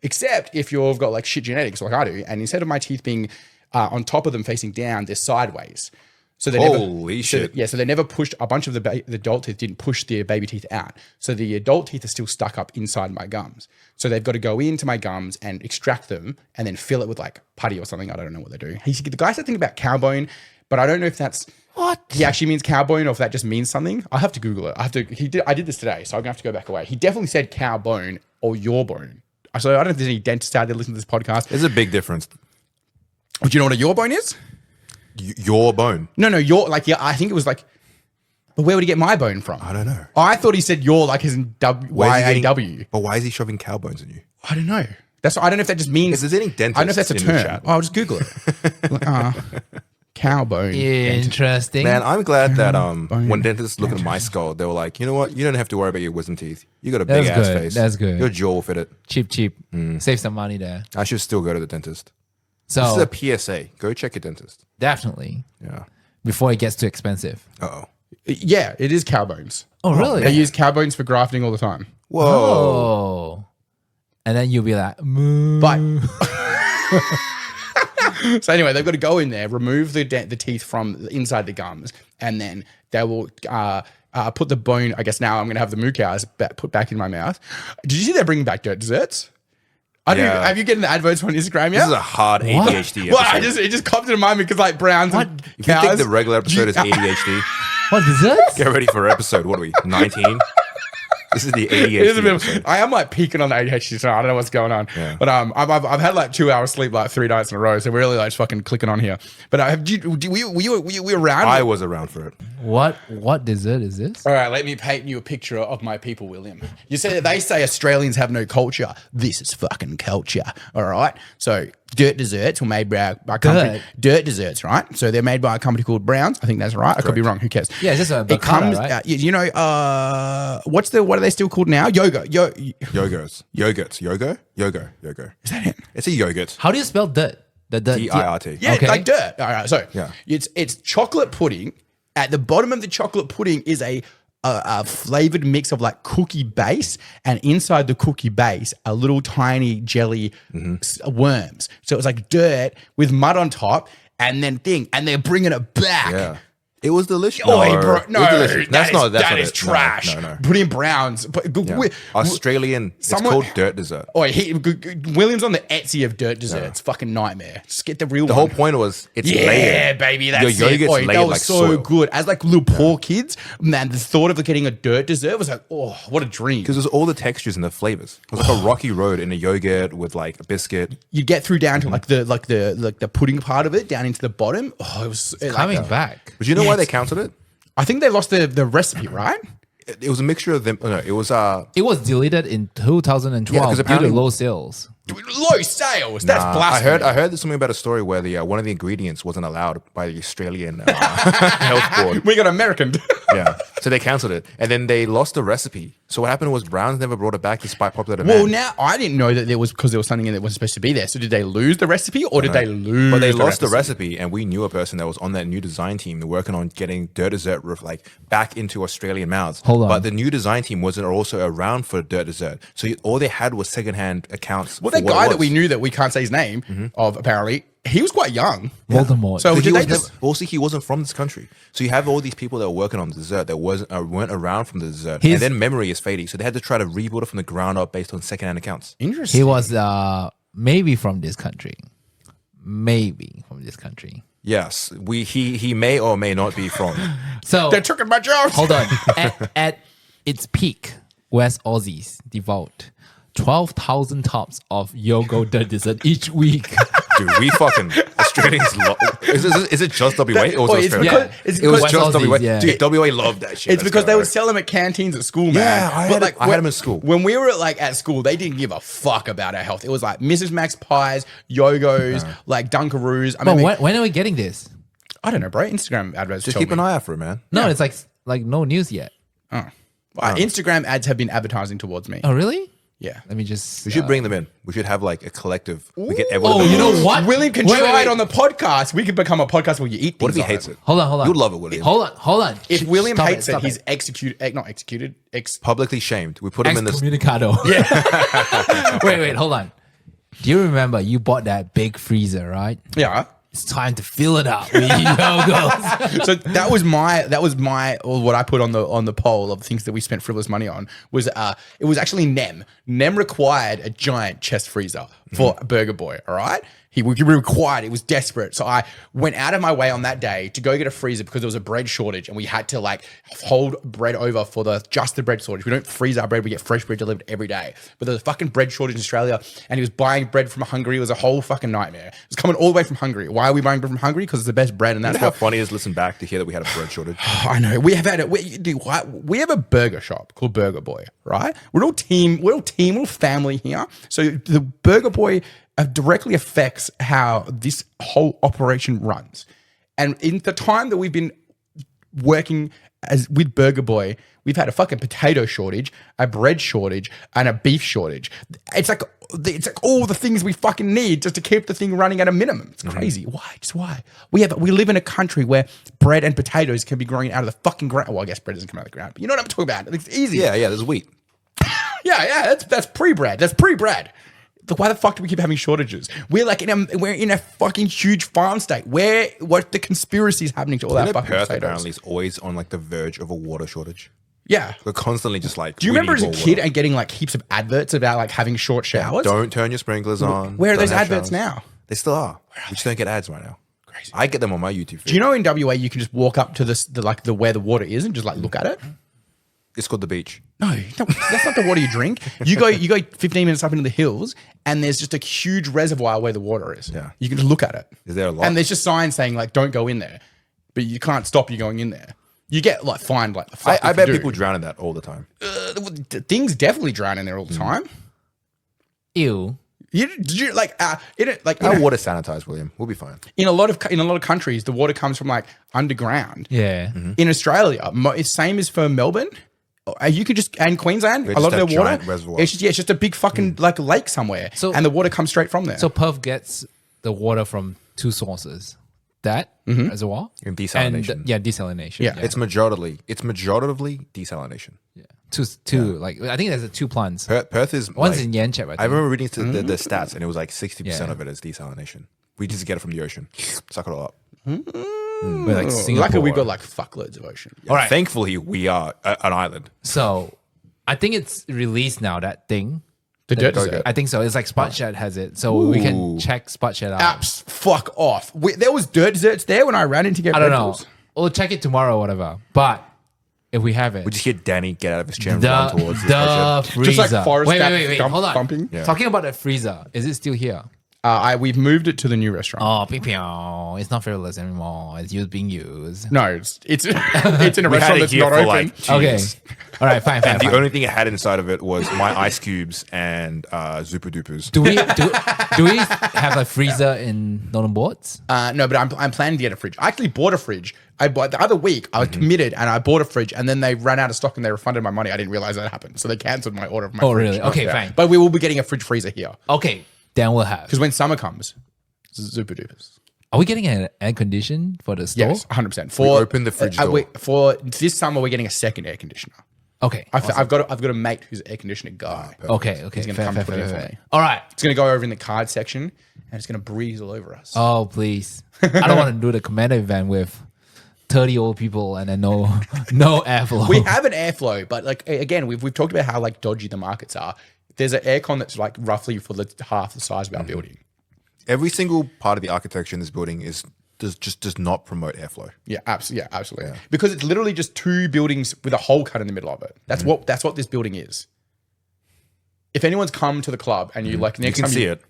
Except if you've got like shit genetics like I do, and instead of my teeth being on top of them facing down, they're sideways. So they Holy shit. So they never pushed, a bunch of the adult teeth didn't push the baby teeth out. So the adult teeth are still stuck up inside my gums. So they've got to go into my gums and extract them and then fill it with like putty or something. I don't know what they do. The guy said something about cowbone, but I don't know if that's what he actually means, cowbone, or if that just means something. I have to Google it. I did this today, so I'm gonna have to go back away. He definitely said cowbone or your bone. So I don't know if there's any dentists out there listening to this podcast. There's a big difference. Do you know what a your bone is? Your bone. No, your I think it was like. But where would he get my bone from? I don't know. Oh, I thought he said your like as in Y-A-W. But why is he shoving cow bones in you? I don't know. I don't know if that just means. If there's any dentists I don't know if that's a in the term. chat. I'll just Google it. Cow bone. Interesting. Man, I'm glad that when dentists look at my skull, they were like, you know what? You don't have to worry about your wisdom teeth. You got a big ass face. That's good. Your jaw will fit it. Cheap. Save some money there. I should still go to the dentist. So This is a PSA. Go check your dentist. definitely Yeah. before it gets too expensive. Uh-oh. Yeah, it is cow bones. Oh, really? They use cow bones for grafting all the time. Whoa. Oh. And then you'll be like, moo. But so anyway, they've got to go in there, remove the teeth from inside the gums, and then they will put the bone. I guess now I'm going to have the moo cows put back in my mouth. Did you see they're bringing back dirt desserts? Have you getting the adverts on Instagram yet? This is a hard ADHD episode. Well, it just comes to mind because like browns and If you cows. think the regular episode is ADHD, What is this? get ready for episode. What are we, 19? This is the It is a ADHD bit episode. I am like peaking on the ADHD tonight. I don't know what's going on, but I've had like 2 hours sleep like 3 nights in a row, so we're really like just fucking clicking on here. But were you around? I was around for it. What dessert is this? All right, let me paint you a picture of my people, William. You say they say Australians have no culture. This is fucking culture. All right. So dirt desserts were made by a company. Dirt desserts, right? So they're made by a company called Browns. I think that's right. I could be wrong. Who cares? Yeah, it's just a It bacana, comes. right? What are they still called now? Yogurt. Yogurts. Yogo? Yogo. Is that it? It's a yogurt. How do you spell dirt? The D-I-R-T. Yeah, Okay. like dirt. All right, so Yeah. it's chocolate pudding. At the bottom of the chocolate pudding is a flavored mix of like cookie base, and inside the cookie base are little tiny jelly worms. So it's like dirt with mud on top, and they're bringing it back. Yeah. It was delicious. Oi, bro, it was delicious. That's not that is it. trash. No. Put in Browns. Yeah. Australian. Someone- It's called dirt dessert. William's on the Etsy of dirt desserts. Fucking nightmare. Just get the real The one. whole point was it's Yeah, layered. baby, that's Your it. yogurt's Oi, layered that was like so soil. good. As like little poor kids, man, the thought of getting a dirt dessert was like, oh, what a dream. Because there's all the textures and the flavors. It was like a rocky road in a yogurt with like a biscuit. You get through down to like the pudding part of it, down into the bottom. Oh, it was Coming back. But you know why they counted it? I think they lost the recipe, right? It was a mixture of them. No, it was It was deleted in 2012 Yeah, 'cause due apparently- to low sales. Low sales. That's I blasphemy. heard there's something about a story where the one of the ingredients wasn't allowed by the Australian health board. We got American. Yeah, so they cancelled it, and then they lost the recipe. So what happened was Browns never brought it back despite popular demand. Well, now I didn't know that there was because there was something in it that wasn't supposed to be there. So did they lose the recipe or did they lose? But they lost the recipe, and we knew a person that was on that new design team working on getting dirt dessert like back into Australian mouths. Hold on. But the new design team wasn't also around for dirt dessert, so all they had was secondhand accounts. Well, for that what it guy that was. we knew that we can't say his name of apparently He was quite young. Voldemort. So He did they was just? never, also, he wasn't from this country. So you have all these people that were working on the dessert that weren't around from the dessert. His- and then memory is fading. So they had to try to rebuild it from the ground up based on secondhand accounts. Interesting. he was maybe from this country. Maybe from this country. Yes, he may or may not be from. So They're taking my jobs. hold on. At its peak, West Aussies devote 12,000 tubs of yogurt dessert each week. Dude, we fucking Australians love. Is it just WA or Well, is it it's Australia? because- it's it was because- just West WA. Aussies, yeah. Dude, WA loved that shit. It's because they would sell them at canteens at school, man. Yeah, I But had them in school. When we were at school, they didn't give a fuck about our health. It was like Mrs. Max pies, Yogos, like Dunkaroos. I But mean, when are we getting this? I don't know, bro. Instagram adverts. Just tell keep an me. eye out for it, man. No, it's like no news yet. Instagram ads have been advertising towards me. Oh, really? Yeah. Let me just. We should bring them in. We should have like a collective. We get everyone. Oh, you know what? William can Wait, try wait, it on the podcast. We could become a podcast where you eat things. What if he on hates it? Hold on. You'd love it, William. Hold on. If William Stop hates it, stop he's not executed. Publicly shamed. We put him in this. excommunicado. Yeah. wait, hold on. Do you remember you bought that big freezer, right? Yeah. It's time to fill it up with yogos. So that was my or what I put on the poll of things that we spent frivolous money on was it was actually Nem. Nem required a giant chest freezer for Burger Boy. All right. He required, it was desperate. So I went out of my way on that day to go get a freezer because there was a bread shortage and we had to like hold bread over for just the bread shortage. We don't freeze our bread, we get fresh bread delivered every day. But there's a fucking bread shortage in Australia and he was buying bread from Hungary. It was a whole fucking nightmare. It was coming all the way from Hungary. Why are we buying bread from Hungary? Because it's the best bread and You that's know how what. funny it is listen back to hear that we had a bread shortage. I know. We have had it. We have a burger shop called Burger Boy, right? We're all team, we're all family here. So the Burger Boy directly affects how this whole operation runs. And in the time that we've been working with Burger Boy, we've had a fucking potato shortage, a bread shortage, and a beef shortage. It's like all the things we fucking need just to keep the thing running at a minimum. It's crazy. Why? Just why? We live in a country where bread and potatoes can be growing out of the fucking ground. Well, I guess bread doesn't come out of the ground, but you know what I'm talking about. It's easy. Yeah, there's wheat. Yeah. That's pre-bread. That's pre-bread. Why the fuck do we keep having shortages? We're in a fucking huge farm state. What the conspiracy is happening to all that fucking Perth potatoes? apparently is always on like the verge of a water shortage. Yeah. We're constantly just like. Do you we remember as need a more kid water. and getting like heaps of adverts about like having short showers? Don't turn your sprinklers on. Where are Don't those have adverts showers. now? They still are. We just don't get ads right now. Crazy. I get them on my YouTube feed. Do you know in WA you can just walk up to where the water is and just like look at it? It's called the beach. No, that's not the water you drink. You go 15 minutes up into the hills and there's just a huge reservoir where the water is. Yeah. You can just look at it. Is there a lot? And there's just signs saying like don't go in there. But you can't stop you going in there. You get like fined like the fuck. I if bet you do. people drown in that all the time. Things definitely drown in there all the time. Ew. Did you like Our water sanitized, William. We'll be fine. in a lot of countries the water comes from like underground. Yeah. In Australia, it's same as for Melbourne. You could just and Queensland, They a lot just of their have water. giant reservoirs. It's just a big fucking like lake somewhere, and the water comes straight from there. So Perth gets the water from two sources. That reservoir And desalination. Desalination. Yeah. It's majoritively desalination. Two. Like I think there's two plants. Perth is One's like- in Yanchep, I think. I remember reading the stats, and it was like 60% Yeah. of it is desalination. We just get it from the ocean, suck it all up. We're like Singapore. Luckily, we've got like fuckloads of ocean. All right. Thankfully, we are an island. So I think it's released now, that thing. The dirt desert. I think so. It's like Spotshed has it. So we can check Spotshed out. Apps, fuck off. There was dirt deserts there when I ran in to get I don't Red know. Bulls. We'll check it tomorrow or whatever. But if we have it. We just hear Danny get out of his chair and run towards this the spreadsheet. freezer. Just like Forrest wait, Gump hold on. thumping. Yeah. Talking about the freezer, is it still here? We've moved it to the new restaurant. Oh, it's not fearless anymore. It's being used. No, it's in a We had restaurant it that's here not for open. like 2 Okay. years. All right, fine. And the only thing it had inside of it was my ice cubes and Zupa Dupas. Do we have a freezer in Northern Boards? No, but I'm planning to get a fridge. I actually bought a fridge. I bought the other week. I was committed and I bought a fridge, and then they ran out of stock and they refunded my money. I didn't realize that happened, so they cancelled my order of my Oh, fridge. really? Okay, fine. But we will be getting a fridge freezer here Okay, then we'll have. because when summer comes, super duper. Are we getting an air condition for the store? Yes, 100%. We opened the fridge door. For this summer, we're getting a second air conditioner. Okay. I've got a mate who's an air conditioner guy. Okay. He's gonna come put it in for me. All right. It's gonna go over in the card section and it's gonna breeze all over us. Oh, please. I don't want to do the commander event with 30 old people and then no airflow. We have an airflow, but like again, we've talked about how like dodgy the markets are. There's an aircon that's like roughly for the half the size of our building. Every single part of the architecture in this building does not promote airflow. Yeah, absolutely. Yeah. Because it's literally just two buildings with a hole cut in the middle of it. That's what this building is. If anyone's come to the club and you like next You can time see it.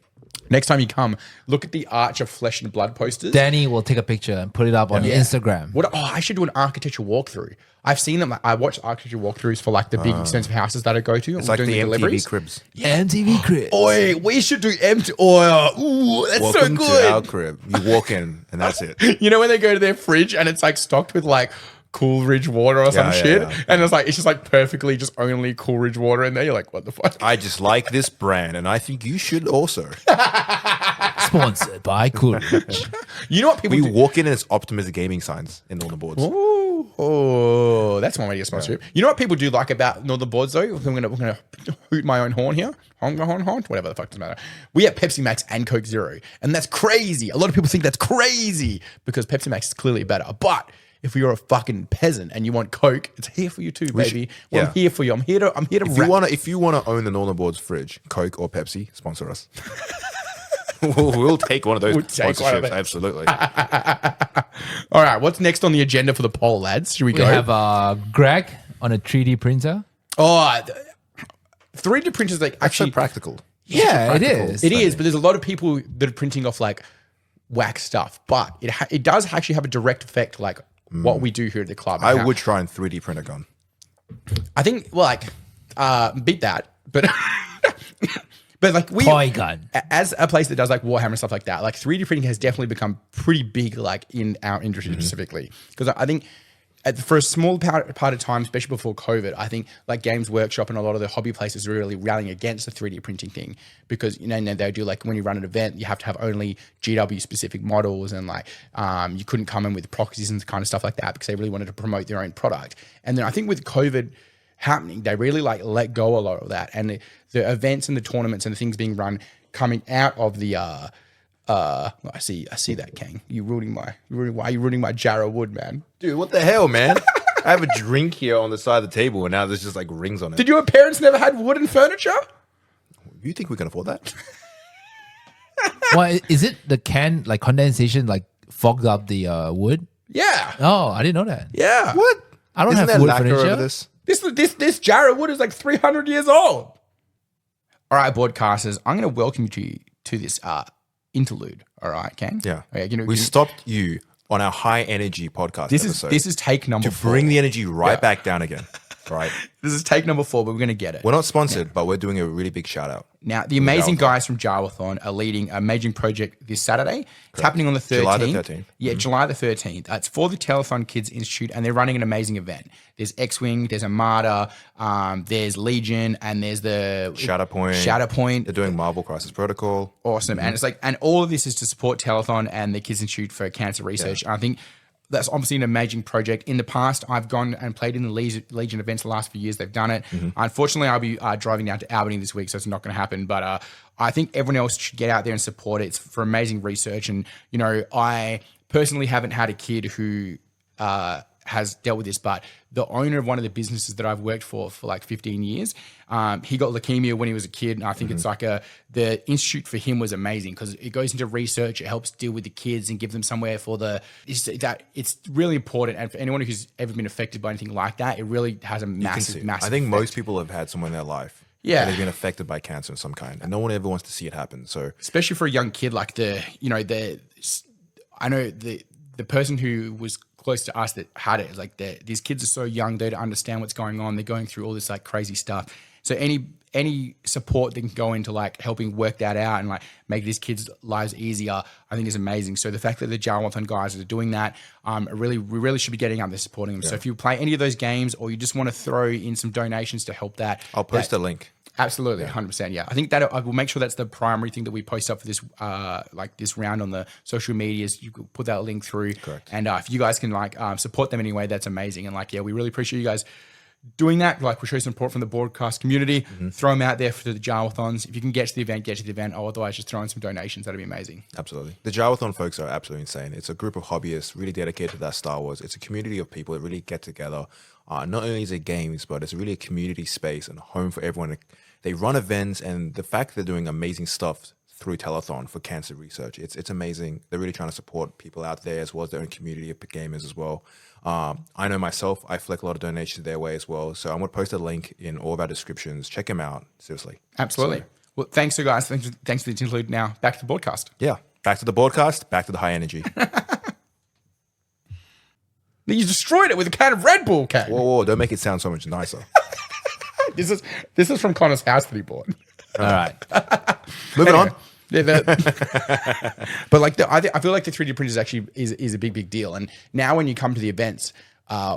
Next time you come, look at the Arch of Flesh and Blood posters. Danny will take a picture and put it up on Instagram. I should do an architecture walkthrough. I've seen them. I watch architecture walkthroughs for like the big expensive houses that I go to. It's like the MTV cribs. MTV crib. Oi, we should do MTV. Ooh, that's Welcome so good. to our crib. You walk in and that's it. You know when they go to their fridge and it's like stocked with like Coolridge water or some shit, and it's just like perfectly just only Coolridge water in there. You're like, what the fuck? I just like this brand, and I think you should also. Sponsored by Coolridge. You know what people We do? walk in and it's Optimus gaming signs in all the boards. Oh, that's one way to get sponsorship. You know what people do like about Northern Boards though? I'm gonna hoot my own horn here. Horn, whatever the fuck doesn't matter. We have Pepsi Max and Coke Zero, and that's crazy. A lot of people think that's crazy because Pepsi Max is clearly better. But if you're a fucking peasant and you want Coke, it's here for you too, baby. I'm here for you. I'm here to. If you wanna own the Northern Boards fridge, Coke or Pepsi, sponsor us. We'll take one of those sponsorships. Absolutely. All right, what's next on the agenda for the poll, lads? Should we We go? have Greg on a 3D printer. 3D printers like Actually actually practical. Yeah, it is. It is, but there's a lot of people that are printing off like wax stuff. But it does actually have a direct effect, like what we do here at the club. I would try and 3D print a gun. I think, beat that, but but like Toy gun. as a place that does like Warhammer and stuff like that, like 3D printing has definitely become pretty big, like in our industry specifically. Because I think for a small part of time, especially before COVID, I think like Games Workshop and a lot of the hobby places are really rallying against the 3D printing thing because, you know, they do like when you run an event, you have to have only GW specific models and like you couldn't come in with proxies and kind of stuff like that because they really wanted to promote their own product. And then I think with COVID happening, they really like let go a lot of that. And the events and the tournaments and the things being run coming out of the I see that, Kang. Why are you ruining my jar of wood, man? Dude, what the hell, man? I have a drink here on the side of the table and now there's just like rings on it. Did your parents never had wooden furniture? You think we can afford that? Well, is it the can like condensation like fogged up the wood? Yeah. Oh, I didn't know that. Yeah. What? I don't Isn't have there wood lacquer furniture. over this? This jar of wood is like 300 years old. All right, broadcasters, I'm going to welcome you to this interlude. All right, Kang? Yeah. Okay, We stopped you on our high energy podcast episode. This is take number 4. bring the energy right back down again. Right. This is take number 4, but we're going to get it. We're not sponsored, but we're doing a really big shout out. Now, the amazing guys from Jawathon are leading an amazing project this Saturday. It's happening on the 13th. July the 13th. Yeah, July the 13th. It's for the Telethon Kids Institute, and they're running an amazing event. There's X-Wing, there's Armada, there's Legion, and there's the Shatterpoint. They're doing Marvel Crisis Protocol. Awesome. And it's like, and all of this is to support Telethon and the Kids Institute for Cancer Research. And I think that's obviously an amazing project. In the past, I've gone and played in the Legion events the last few years. They've done it. Unfortunately, I'll be driving down to Albany this week, so it's not going to happen. But I think everyone else should get out there and support it. It's for amazing research. And, you know, I personally haven't had a kid who has dealt with this, but the owner of one of the businesses that I've worked for like 15 years, he got leukemia when he was a kid. And I think it's like the institute for him was amazing because it goes into research. It helps deal with the kids and give them somewhere for it's really important. And for anyone who's ever been affected by anything like that, it really has a massive I think effect. most people have had someone in their life that has been affected by cancer of some kind, and no one ever wants to see it happen. So especially for a young kid, like I know the person who was close to us that had it, like these kids are so young, they don't understand what's going on. They're going through all this like crazy stuff. So any support that can go into like helping work that out and like make these kids' lives easier, I think is amazing. So the fact that the Jawathon guys are doing that, we really should be getting out there supporting them. Yeah. So if you play any of those games or you just want to throw in some donations to help that, I'll post a link. Absolutely, 100%. Yeah, I think that I will make sure that's the primary thing that we post up for this, this round on the social medias. You could put that link through. Correct. And if you guys can support them anyway, that's amazing. And we really appreciate you guys doing that, like we'll show some support from the broadcast community, throw them out there for the Jawathons. If you can get to the event, get to the event. Or otherwise, just throw in some donations. That'd be amazing. Absolutely. The Jawathon folks are absolutely insane. It's a group of hobbyists really dedicated to that Star Wars. It's a community of people that really get together. Not only is it games, but it's really a community space and a home for everyone. They run events, and the fact they're doing amazing stuff through Telethon for cancer research, it's amazing. They're really trying to support people out there as well as their own community of gamers as well. I know myself, I flick a lot of donations their way as well. So I'm going to post a link in all of our descriptions. Check them out. Seriously. Absolutely. Well, thanks, guys. Thanks for the interlude. Now, back to the broadcast. Yeah. Back to the broadcast, back to the high energy. You destroyed it with a can of Red Bull, Kang. Whoa, don't make it sound so much nicer. This is from Connor's house that he bought. All right. Moving on. Yeah, but like I feel like the 3D printers actually is a big deal. And now when you come to the events,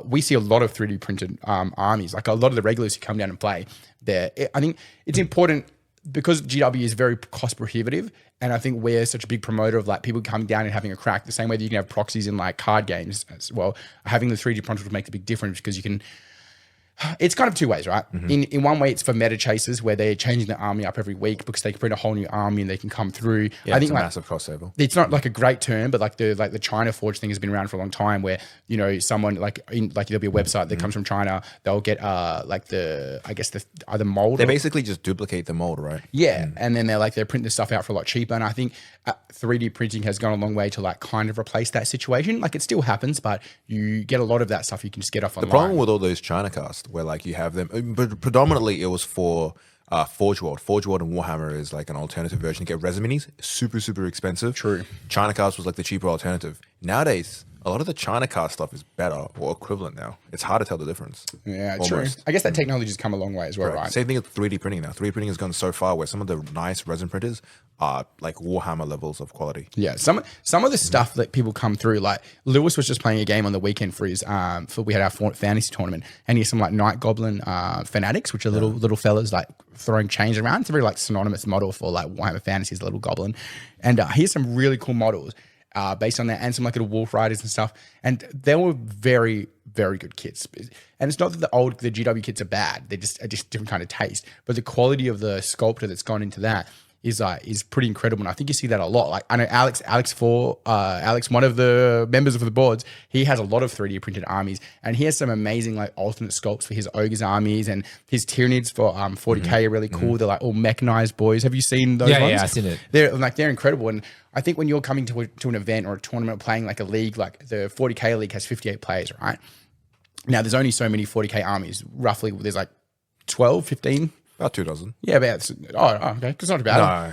we see a lot of 3D printed armies. Like a lot of the regulars who come down and play there. I think it's important because GW is very cost prohibitive, and I think we're such a big promoter of like people coming down and having a crack. The same way that you can have proxies in like card games as well. Having the 3D printer will make a big difference because you can. It's kind of two ways, right? In one way, it's for meta chasers where they're changing the army up every week because they can print a whole new army and they can come through. Yeah, I think it's a like, massive crossover. It's not like a great term, but like the China Forge thing has been around for a long time. Where someone there'll be a website that comes from China. They'll get either mold. They basically just duplicate the mold, right? Yeah, and then they're printing this stuff out for a lot cheaper. And I think 3D printing has gone a long way to like kind of replace that situation. Like it still happens, but you get a lot of that stuff you can just get off online. The problem with all those China casts where like you have them, but predominantly it was for Forge World. Forge World and Warhammer is like an alternative version to get resin minis. Super expensive. True. China cast was like the cheaper alternative. Nowadays, a lot of the China cast stuff is better or equivalent now. It's hard to tell the difference. Yeah, Almost. true. I guess that technology has come a long way as well, right? Same thing with 3D printing now. 3D printing has gone so far where some of the nice resin printers are like Warhammer levels of quality. Yeah, some of the stuff that people come through, like Lewis was just playing a game on the weekend for his we had our fantasy tournament, and he has some like Night Goblin fanatics, which are little fellas like throwing chains around. It's a very like synonymous model for like Warhammer Fantasy's little goblin, and he has some really cool models based on that, and some like little wolf riders and stuff, and they were very good kits. And it's not that the GW kits are bad; they're just a different kind of taste. But the quality of the sculptor that's gone into that is pretty incredible, and I think you see that a lot. Like I know Alex, one of the members of the boards, he has a lot of 3D printed armies, and he has some amazing like alternate sculpts for his ogres armies, and his Tyranids for 40k are really cool. They're like all mechanized boys. Have you seen those ones? Yeah, I've seen it. They're incredible, and I think when you're coming to an event or a tournament, playing like a league, like the 40k league has 58 players, right? Now there's only so many 40k armies. Roughly, there's like 12, 15. About 2 dozen. Yeah, about okay, it's not bad. No.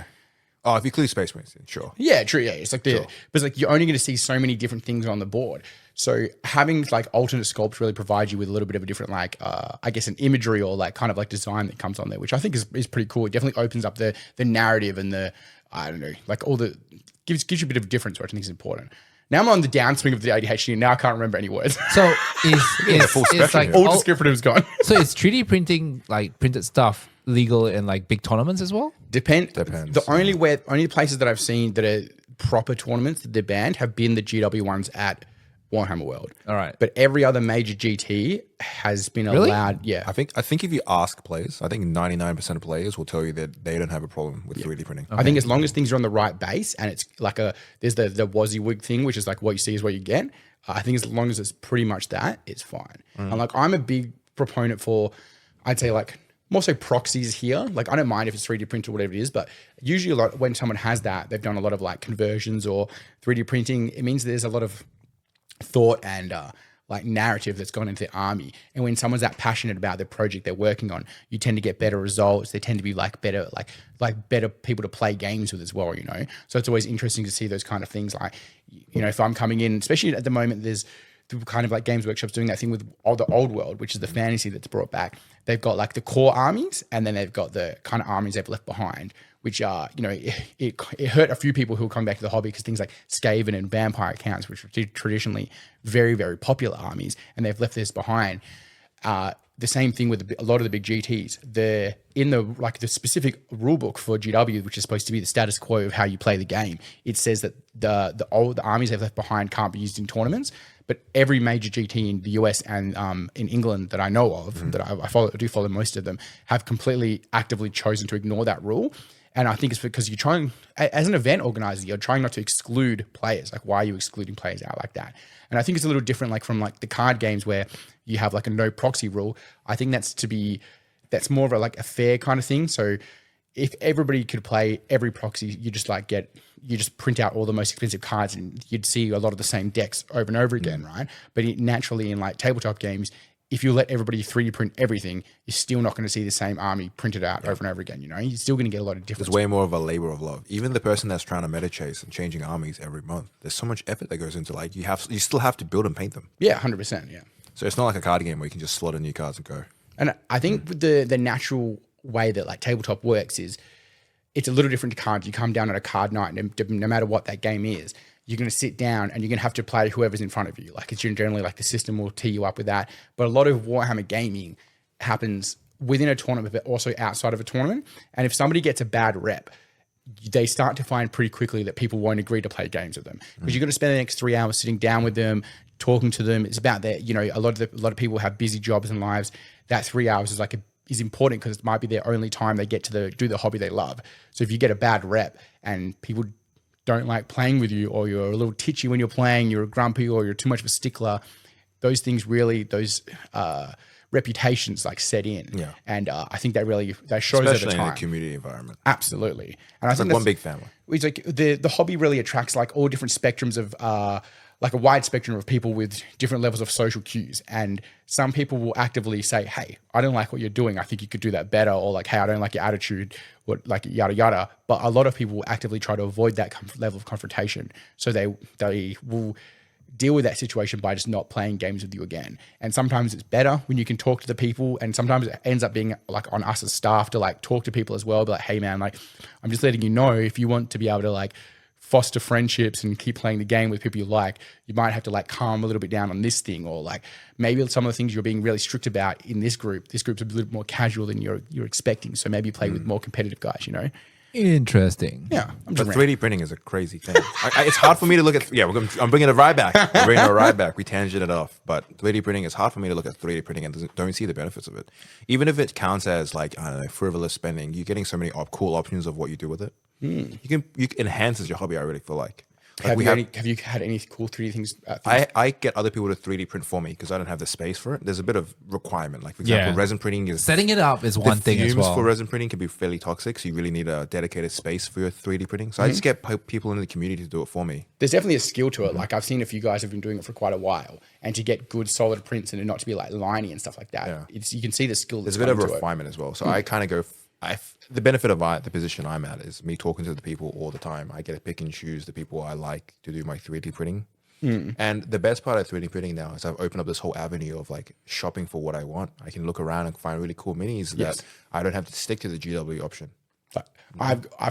Oh, if you include Space Marines, sure. Yeah, true. Yeah, it's like but it's like you're only going to see so many different things on the board. So having like alternate sculpts really provides you with a little bit of a different like I guess an imagery or like kind of like design that comes on there, which I think is pretty cool. It definitely opens up the narrative and the I don't know, like all the gives you a bit of a difference, which I think is important. Now I'm on the downswing of the ADHD, and now I can't remember any words. So it's like all descriptive's gone. So is 3D printing like printed stuff legal in like big tournaments as well? Depends. Depends. The only places that I've seen that are proper tournaments that they're banned have been the GW ones at Warhammer World. All right. But every other major GT has been allowed. Yeah. I think if you ask players, I think 99% of players will tell you that they don't have a problem with 3D printing. I think as long as things are on the right base and it's like there's the WYSIWYG thing, which is like what you see is what you get. I think as long as it's pretty much that, it's fine. And like I'm a big proponent for, I'd say like more so proxies here. Like I don't mind if it's 3D printed or whatever it is, but usually a lot when someone has that, they've done a lot of like conversions or 3D printing. It means there's a lot of thought and like narrative that's gone into the army. And when someone's that passionate about the project they're working on, you tend to get better results. They tend to be like better, like better people to play games with as well, you know? So it's always interesting to see those kind of things. Like, you know, if I'm coming in, especially at the moment, there's the kind of like Games Workshop's doing that thing with all the old world, which is the fantasy that's brought back. They've got like the core armies, and then they've got the kind of armies they've left behind, which are, you know, it hurt a few people who are coming back to the hobby because things like Skaven and Vampire accounts, which are traditionally very, very popular armies, and they've left this behind. The same thing with a lot of the big GTs. They're in the specific rule book for GW, which is supposed to be the status quo of how you play the game. It says that the armies they've left behind can't be used in tournaments, but every major GT in the US and in England that I know of, that I do follow most of them, have completely actively chosen to ignore that rule. And I think it's because you're trying, as an event organizer, you're trying not to exclude players. Like, why are you excluding players out like that? And I think it's a little different, like from like the card games where you have like a no proxy rule. I think that's more of a like a fair kind of thing. So if everybody could play every proxy, you just print out all the most expensive cards and you'd see a lot of the same decks over and over again, right? But naturally in like tabletop games, if you let everybody 3D print everything, you're still not going to see the same army printed out over and over again. You know, you're still going to get a lot of difference. There's way more of a labor of love. Even the person that's trying to meta chase and changing armies every month, there's so much effort that goes into like you still have to build and paint them. Yeah, 100%. Yeah. So it's not like a card game where you can just slot in new cards and go. And I think the natural way that like tabletop works is it's a little different to cards. You come down on a card night, and no matter what that game is, you're going to sit down and you're going to have to play whoever's in front of you. Like it's generally like the system will tee you up with that. But a lot of Warhammer gaming happens within a tournament, but also outside of a tournament. And if somebody gets a bad rep, they start to find pretty quickly that people won't agree to play games with them because you're going to spend the next 3 hours sitting down with them, talking to them. It's about that, you know, a lot of people have busy jobs and lives. That 3 hours is is important because it might be their only time they get to do the hobby they love. So if you get a bad rep and people don't like playing with you, or you're a little titchy when you're playing, you're grumpy, or you're too much of a stickler, those things really, reputations like set in. Yeah. And I think that shows especially over time. in a community environment. Absolutely. And I think Like one big family. It's like the hobby really attracts like all different spectrums of like a wide spectrum of people with different levels of social cues. And some people will actively say, hey, I don't like what you're doing. I think you could do that better. Or like, hey, I don't like your attitude, or like yada, yada. But a lot of people will actively try to avoid that level of confrontation. So they will deal with that situation by just not playing games with you again. And sometimes it's better when you can talk to the people, and sometimes it ends up being like on us as staff to like talk to people as well. Be like, hey man, like I'm just letting you know, if you want to be able to like foster friendships and keep playing the game with people you like, you might have to like calm a little bit down on this thing, or like maybe some of the things you're being really strict about in this group's a little more casual than you're expecting. So maybe play with more competitive guys, you know? Interesting. Yeah. But 3D printing is a crazy thing. It's hard for me to look at. Yeah, I'm bringing a ride back. We're bringing a ride back. We tangented off. But 3D printing is hard for me to look at 3D printing and don't see the benefits of it. Even if it counts as like, I don't know, frivolous spending, you're getting so many cool options of what you do with it. You enhances your hobby. I really feel like. Have you had any cool 3D things? I get other people to 3D print for me because I don't have the space for it. There's a bit of requirement. Like, for example, resin printing is... Setting it up is one thing as well. The fumes for resin printing can be fairly toxic, so you really need a dedicated space for your 3D printing. So I just get people in the community to do it for me. There's definitely a skill to it. Like, I've seen a few guys have been doing it for quite a while. And to get good solid prints and it not to be like liney and stuff like that, you can see the skill There's a bit of refinement as well. So I kind of go... the benefit of the position I'm at is me talking to the people all the time. I get to pick and choose the people I like to do my 3D printing. And the best part of 3D printing now is I've opened up this whole avenue of like shopping for what I want. I can look around and find really cool minis that I don't have to stick to the GW option.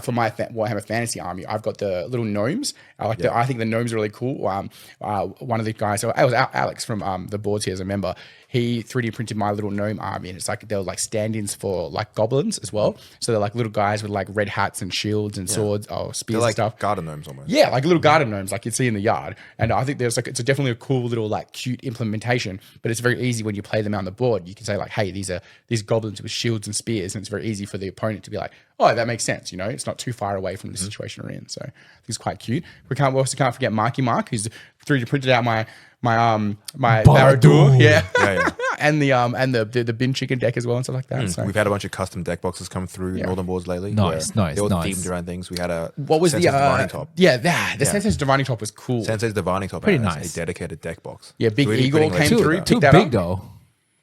For my Warhammer Fantasy army, I've got the little gnomes. I think the gnomes are really cool. One of the guys, so it was Alex from the boards here as a member. He 3D printed my little gnome army, and it's like they're like stand-ins for like goblins as well. So they're like little guys with like red hats and shields and swords, spears like and stuff. Garden gnomes almost. Yeah, like little garden gnomes, like you'd see in the yard. And I think it's definitely a cool little like cute implementation. But it's very easy when you play them on the board. You can say like, hey, these goblins with shields and spears, and it's very easy for the opponent to be like, oh, that makes sense. You know, it's not too far away from the situation we're in. So I think it's quite cute. We also can't forget Marky Mark, who's 3D printed out my Barad-dûr, and the bin chicken deck as well and stuff like that. So we've had a bunch of custom deck boxes come through Northern boards lately. Nice. They were themed around things. We had a Sensei's Divining Top. The Sensei's Divining Top was cool. Sensei's Divining Top Pretty has nice. a dedicated deck box. Yeah, Big 3D Eagle printing came through. Too big though.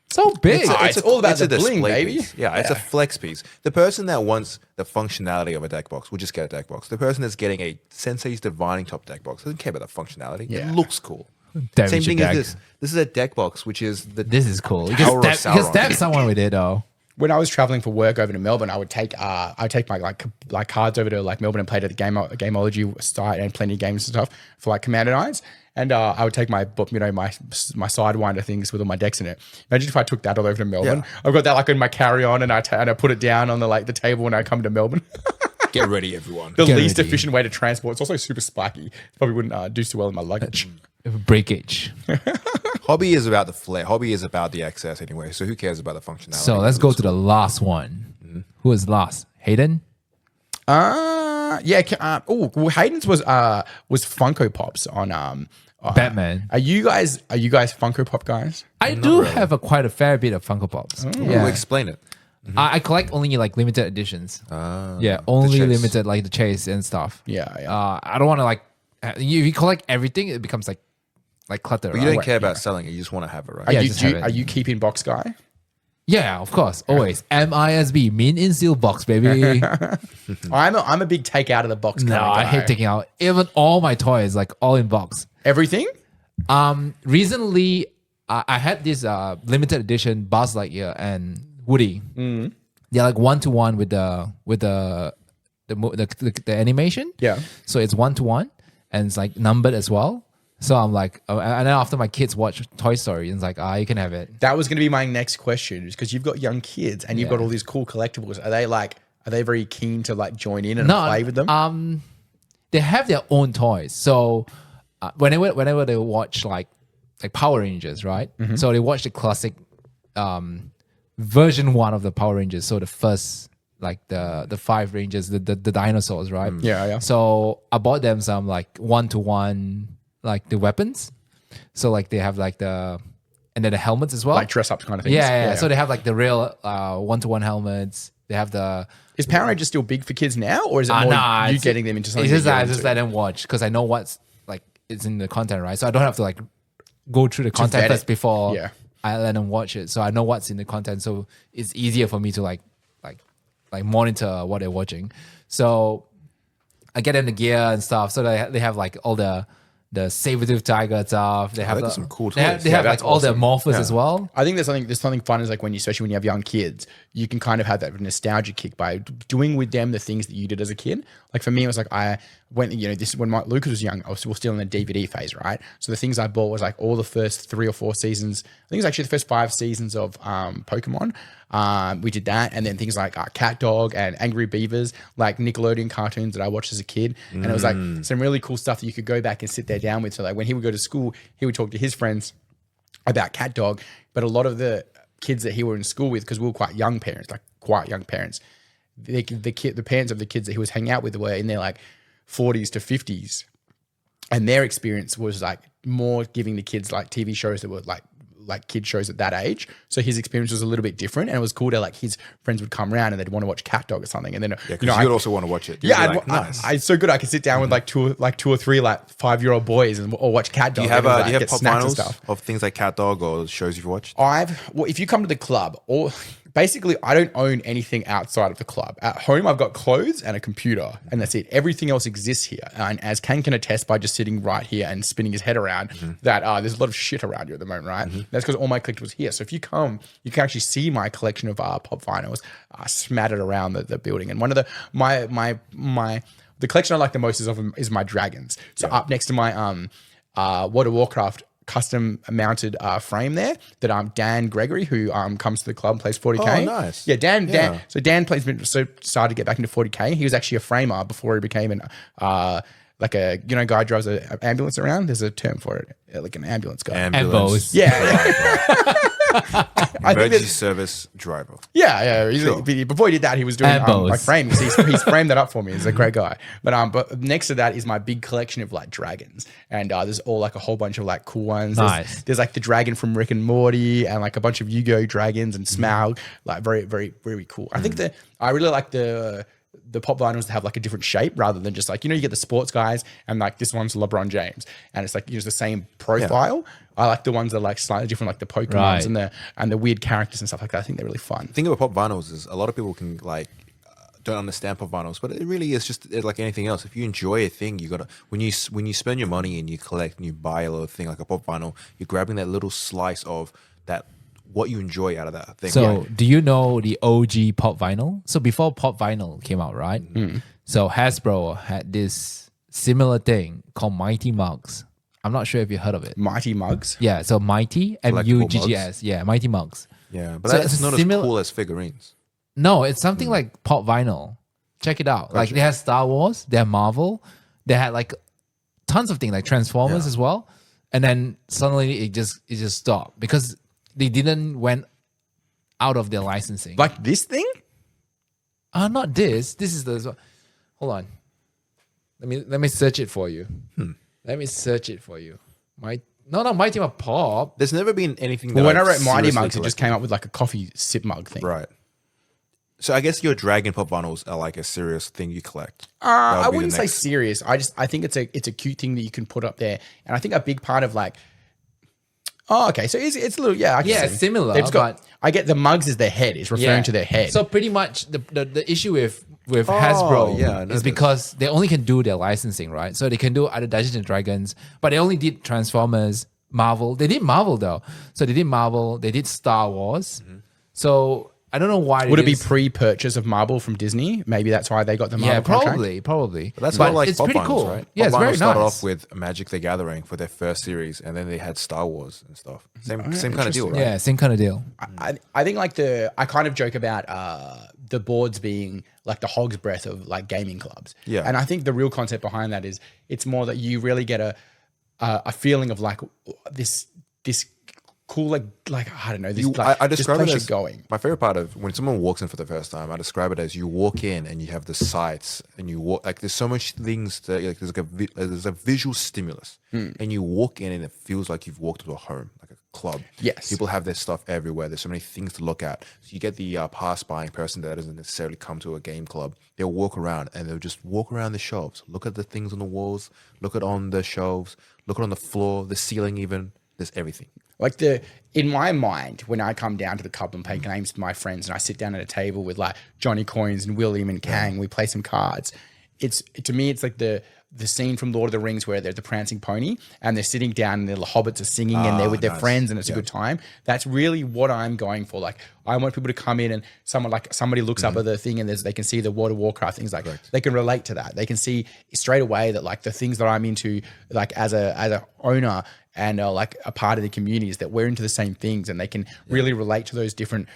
So big. It's all about the bling, baby. Piece. Yeah, it's a flex piece. The person that wants the functionality of a deck box will just get a deck box. The person that's getting a Sensei's Divining Top deck box doesn't care about the functionality. Yeah. It looks cool. Damage Same thing your as deck. this. This is a deck box, which is This is cool. You Power of can Sauron. stab someone with it though. When I was traveling for work over to Melbourne, I would take my like cards over to like Melbourne and played at the Gameology site and plenty of games and stuff for like Commander nights. And I would take my book, my Sidewinder things with all my decks in it. Imagine if I took that all over to Melbourne. Yeah. I've got that like in my carry-on, and I put it down on the table when I come to Melbourne. get ready, everyone. The least efficient way to transport. It's also super spiky. Probably wouldn't do so well in my luggage. breakage. Hobby is about the flair. Hobby is about the excess anyway. So who cares about the functionality? So let's go to the last one. Who is last? Hayden? Well, Hayden's was Funko Pops on Batman. Are you guys Funko Pop guys? I do have quite a fair bit of Funko Pops. We'll explain it. I collect only like limited editions. Only Chase. limited like the chase and stuff. Yeah. I don't want to like if you collect everything, it becomes like clutter. But you right? don't care about selling it. You just want to have it, right? Are Yeah, you just have it. are you keeping box guy? Yeah, of course, always. MISB, mint in seal box, baby. I'm a big take out of the box. No, kind of I guy. hate taking out even all my toys, like all in box. everything. Recently, I had this limited edition Buzz Lightyear and Woody. They're like 1-to-1 with the animation. Yeah. So it's 1-to-1 and it's like numbered as well. So I'm like, and then after my kids watch Toy Story, it's like, you can have it. That was going to be my next question, because you've got young kids and you've got all these cool collectibles. Are they very keen to like join in and play with them? They have their own toys. So whenever they watch like Power Rangers, right? So they watch the classic version 1 of the Power Rangers. So the first, like the 5 Rangers, the dinosaurs, right? Yeah. So I bought them some like 1-to-1, like the weapons. So like they have like and then the helmets as well. Like dress up kind of things. Yeah. So they have like the real 1-to-1 helmets. They have the. Is Power Rangers still big for kids now, or is it more you getting them into something? It's just that I just let them watch because I know what's like it's in the content, right? So I don't have to like go through the content first before I let them watch it. So I know what's in the content, so it's easier for me to like monitor what they're watching. So I get them the gear and stuff. So they have like all the saber-tooth tiger stuff. They have some cool They have, toys. they have like all their morphers as well. I think there's something fun is like especially when you have young kids, you can kind of have that nostalgia kick by doing with them the things that you did as a kid. Like for me, it was like when Lucas was young, I was still in the DVD phase, right? So the things I bought was like all the first 3 or 4 seasons. I think it was actually the first 5 seasons of Pokemon. We did that, and then things like Cat Dog and Angry Beavers, like Nickelodeon cartoons that I watched as a kid. And it was like some really cool stuff that you could go back and sit there down with. So like when he would go to school, he would talk to his friends about Cat Dog, but a lot of the kids that he were in school with, because we were quite young parents, the parents of the kids that he was hanging out with were in their like 40s to 50s, and their experience was like more giving the kids like TV shows that were like kid shows at that age. So his experience was a little bit different, and it was cool to like his friends would come around and they'd want to watch Cat Dog or something, and then you'd also want to watch it. Nice. It's so good. I could sit down with like two or three like 5-year-old boys or watch Cat Dog. Do you have get pop snacks and vinyls stuff of things like Cat Dog or shows you've watched? If you come to the club, or basically I don't own anything outside of the club. At home, I've got clothes and a computer, and that's it. Everything else exists here. And as Ken can attest by just sitting right here and spinning his head around, that there's a lot of shit around you at the moment, right? That's because all my collectibles here. So if you come, you can actually see my collection of pop vinyls smattered around the building. And one of the collection I like the most is my dragons. So up next to my World of Warcraft custom mounted frame there that Dan Gregory, who comes to the club and plays 40K. Oh, nice. Yeah, Dan. So Dan started to get back into 40K. He was actually a framer before he became like a guy who drives an ambulance around. There's a term for it, like an ambulance guy. Ambulance. Yeah. Emergency service driver. Yeah. Before he did that, he was doing my frames. He's framed that up for me. He's a great guy. But next to that is my big collection of like dragons, and there's all like a whole bunch of like cool ones. Nice. There's like the dragon from Rick and Morty, and like a bunch of Yu-Gi-Oh dragons and Smaug. Like very, very, very cool. I think that I really like the pop vinyls to have like a different shape rather than just like, you get the sports guys and like this one's LeBron James and it's like the same profile. I like the ones that are like slightly different, like the Pokemons and the weird characters and stuff like that. I think they're really fun. The thing about pop vinyls is a lot of people can like don't understand pop vinyls, but it really is just like anything else. If you enjoy a thing, you gotta when you spend your money and you collect and you buy a little thing like a pop vinyl, you're grabbing that little slice of that. What you enjoy out of that thing. So, do you know the OG pop vinyl? So, before pop vinyl came out, right? So, Hasbro had this similar thing called Mighty Mugs. I'm not sure if you heard of it. Mighty Mugs? Yeah, so Mighty, M-U-G-G-S. Yeah, Mighty Mugs. Yeah, but So that's it's not as cool as figurines. No, it's something like pop vinyl. Check it out. Like, they had Star Wars, they had Marvel, they had like tons of things like Transformers as well. and then suddenly it just stopped because they didn't went out of their licensing. Like this thing? Not this. This is the. Hold on. Let me search it for you. Let me search it for you. My Mighty Mug Pop. There's never been anything. Well, when I wrote Mighty Mugs, it just came up with like a coffee sip mug thing. Right. So I guess your Dragon Pop vinyls are like a serious thing you collect. I wouldn't say serious. I think it's a cute thing that you can put up there, and I think a big part of like. Oh, okay. So it's a little, I can see. Similar. I get the mugs as their head. It's referring to their head. So pretty much the issue with Hasbro is because they only can do their licensing, right? So they can do other Dungeons and Dragons, but they only did Transformers, Marvel. They did Marvel though. So they did Marvel. They did Star Wars. So I don't know why. Would it be pre-purchase of Marvel from Disney? Maybe that's why they got the Marvel contract? Probably. But that's not like it's Pop pretty Vinyls, cool. right? Yeah, Pop it's very Vinyls started nice. off with Magic the Gathering for their first series, and then they had Star Wars and stuff. Same kind of deal, right? Yeah, same kind of deal. I think like I kind of joke about the boards being like the hog's breath of like gaming clubs. Yeah. And I think the real concept behind that is it's more that you really get a feeling of like this cool like I don't know this I describe this it place as you're going. my favorite part of when someone walks in for the first time. I describe it as you walk in and you have the sights and you walk like there's so much things that like there's a visual stimulus and you walk in and it feels like you've walked to a home like a club. Yes, people have their stuff everywhere. There's so many things to look at. So you get the pass-buying person that doesn't necessarily come to a game club. They'll walk around and they'll just walk around the shelves, look at the things on the walls, look at on the shelves, look at on the floor, the ceiling even. There's everything. Like in my mind, when I come down to the club and play games with my friends and I sit down at a table with like Johnny Coins and William and Kang, we play some cards. To me, it's like the scene from Lord of the Rings where there's the prancing pony and they're sitting down and the hobbits are singing and they're with their friends and it's a good time. That's really what I'm going for. Like I want people to come in and somebody looks up at the thing and they can see the World of Warcraft things like they can relate to that. They can see straight away that like the things that I'm into, like as a owner and like a part of the community is that we're into the same things and they can really relate to those different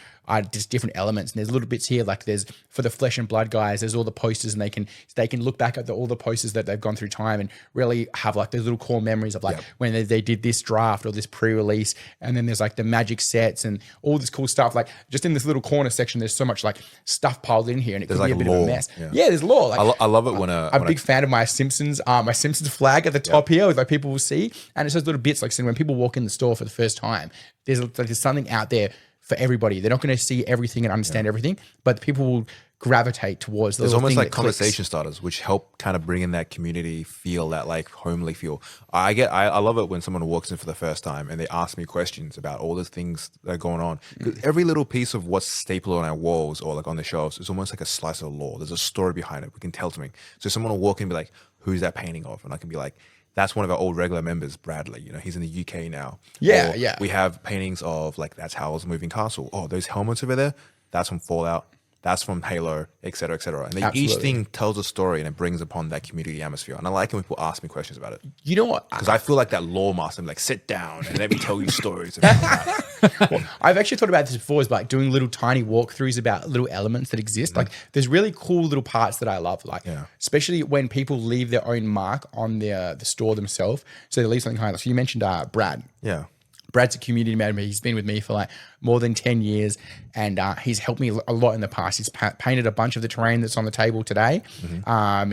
just different elements. And there's little bits here, like there's for the Flesh and Blood guys, there's all the posters and they can look back at all the posters that they've gone through time and really have like those little core memories of like when they did this draft or this pre-release. And then there's like the magic sets and all this cool stuff. Like just in this little corner section, there's so much like stuff piled in here and it could be a bit of a mess. Yeah, there's lore. Like, I love it when I'm a big fan of my Simpsons flag at the top here, like people will see. And it's those little bits like when people walk in the store for the first time, there's something out there for everybody. They're not going to see everything and understand everything, but people will gravitate towards the there's little almost thing like that conversation clicks. starters, which help kind of bring in that community feel, that like homely feel. I love it when someone walks in for the first time and they ask me questions about all the things that are going on. Because every little piece of what's stapled on our walls or like on the shelves is almost like a slice of lore. There's a story behind it. We can tell something. So someone will walk in and be like, "Who's that painting of?" And I can be like, "That's one of our old regular members, Bradley. You know, he's in the UK now." Yeah, or yeah. We have paintings of like, that's Howl's Moving Castle. Oh, those helmets over there, that's from Fallout. That's from Halo, et cetera, et cetera. And then each thing tells a story and it brings upon that community atmosphere. And I like it when people ask me questions about it. You know what? Because I feel like that lore master. I'm like, sit down and let me tell you stories about that. Well, I've actually thought about this before, is like doing little tiny walkthroughs about little elements that exist. Like there's really cool little parts that I love, like especially when people leave their own mark on the store themselves. So they leave something kind of, so you mentioned Brad. Yeah. Brad's a community member. He's been with me for like more than 10 years and he's helped me a lot in the past. He's painted a bunch of the terrain that's on the table today.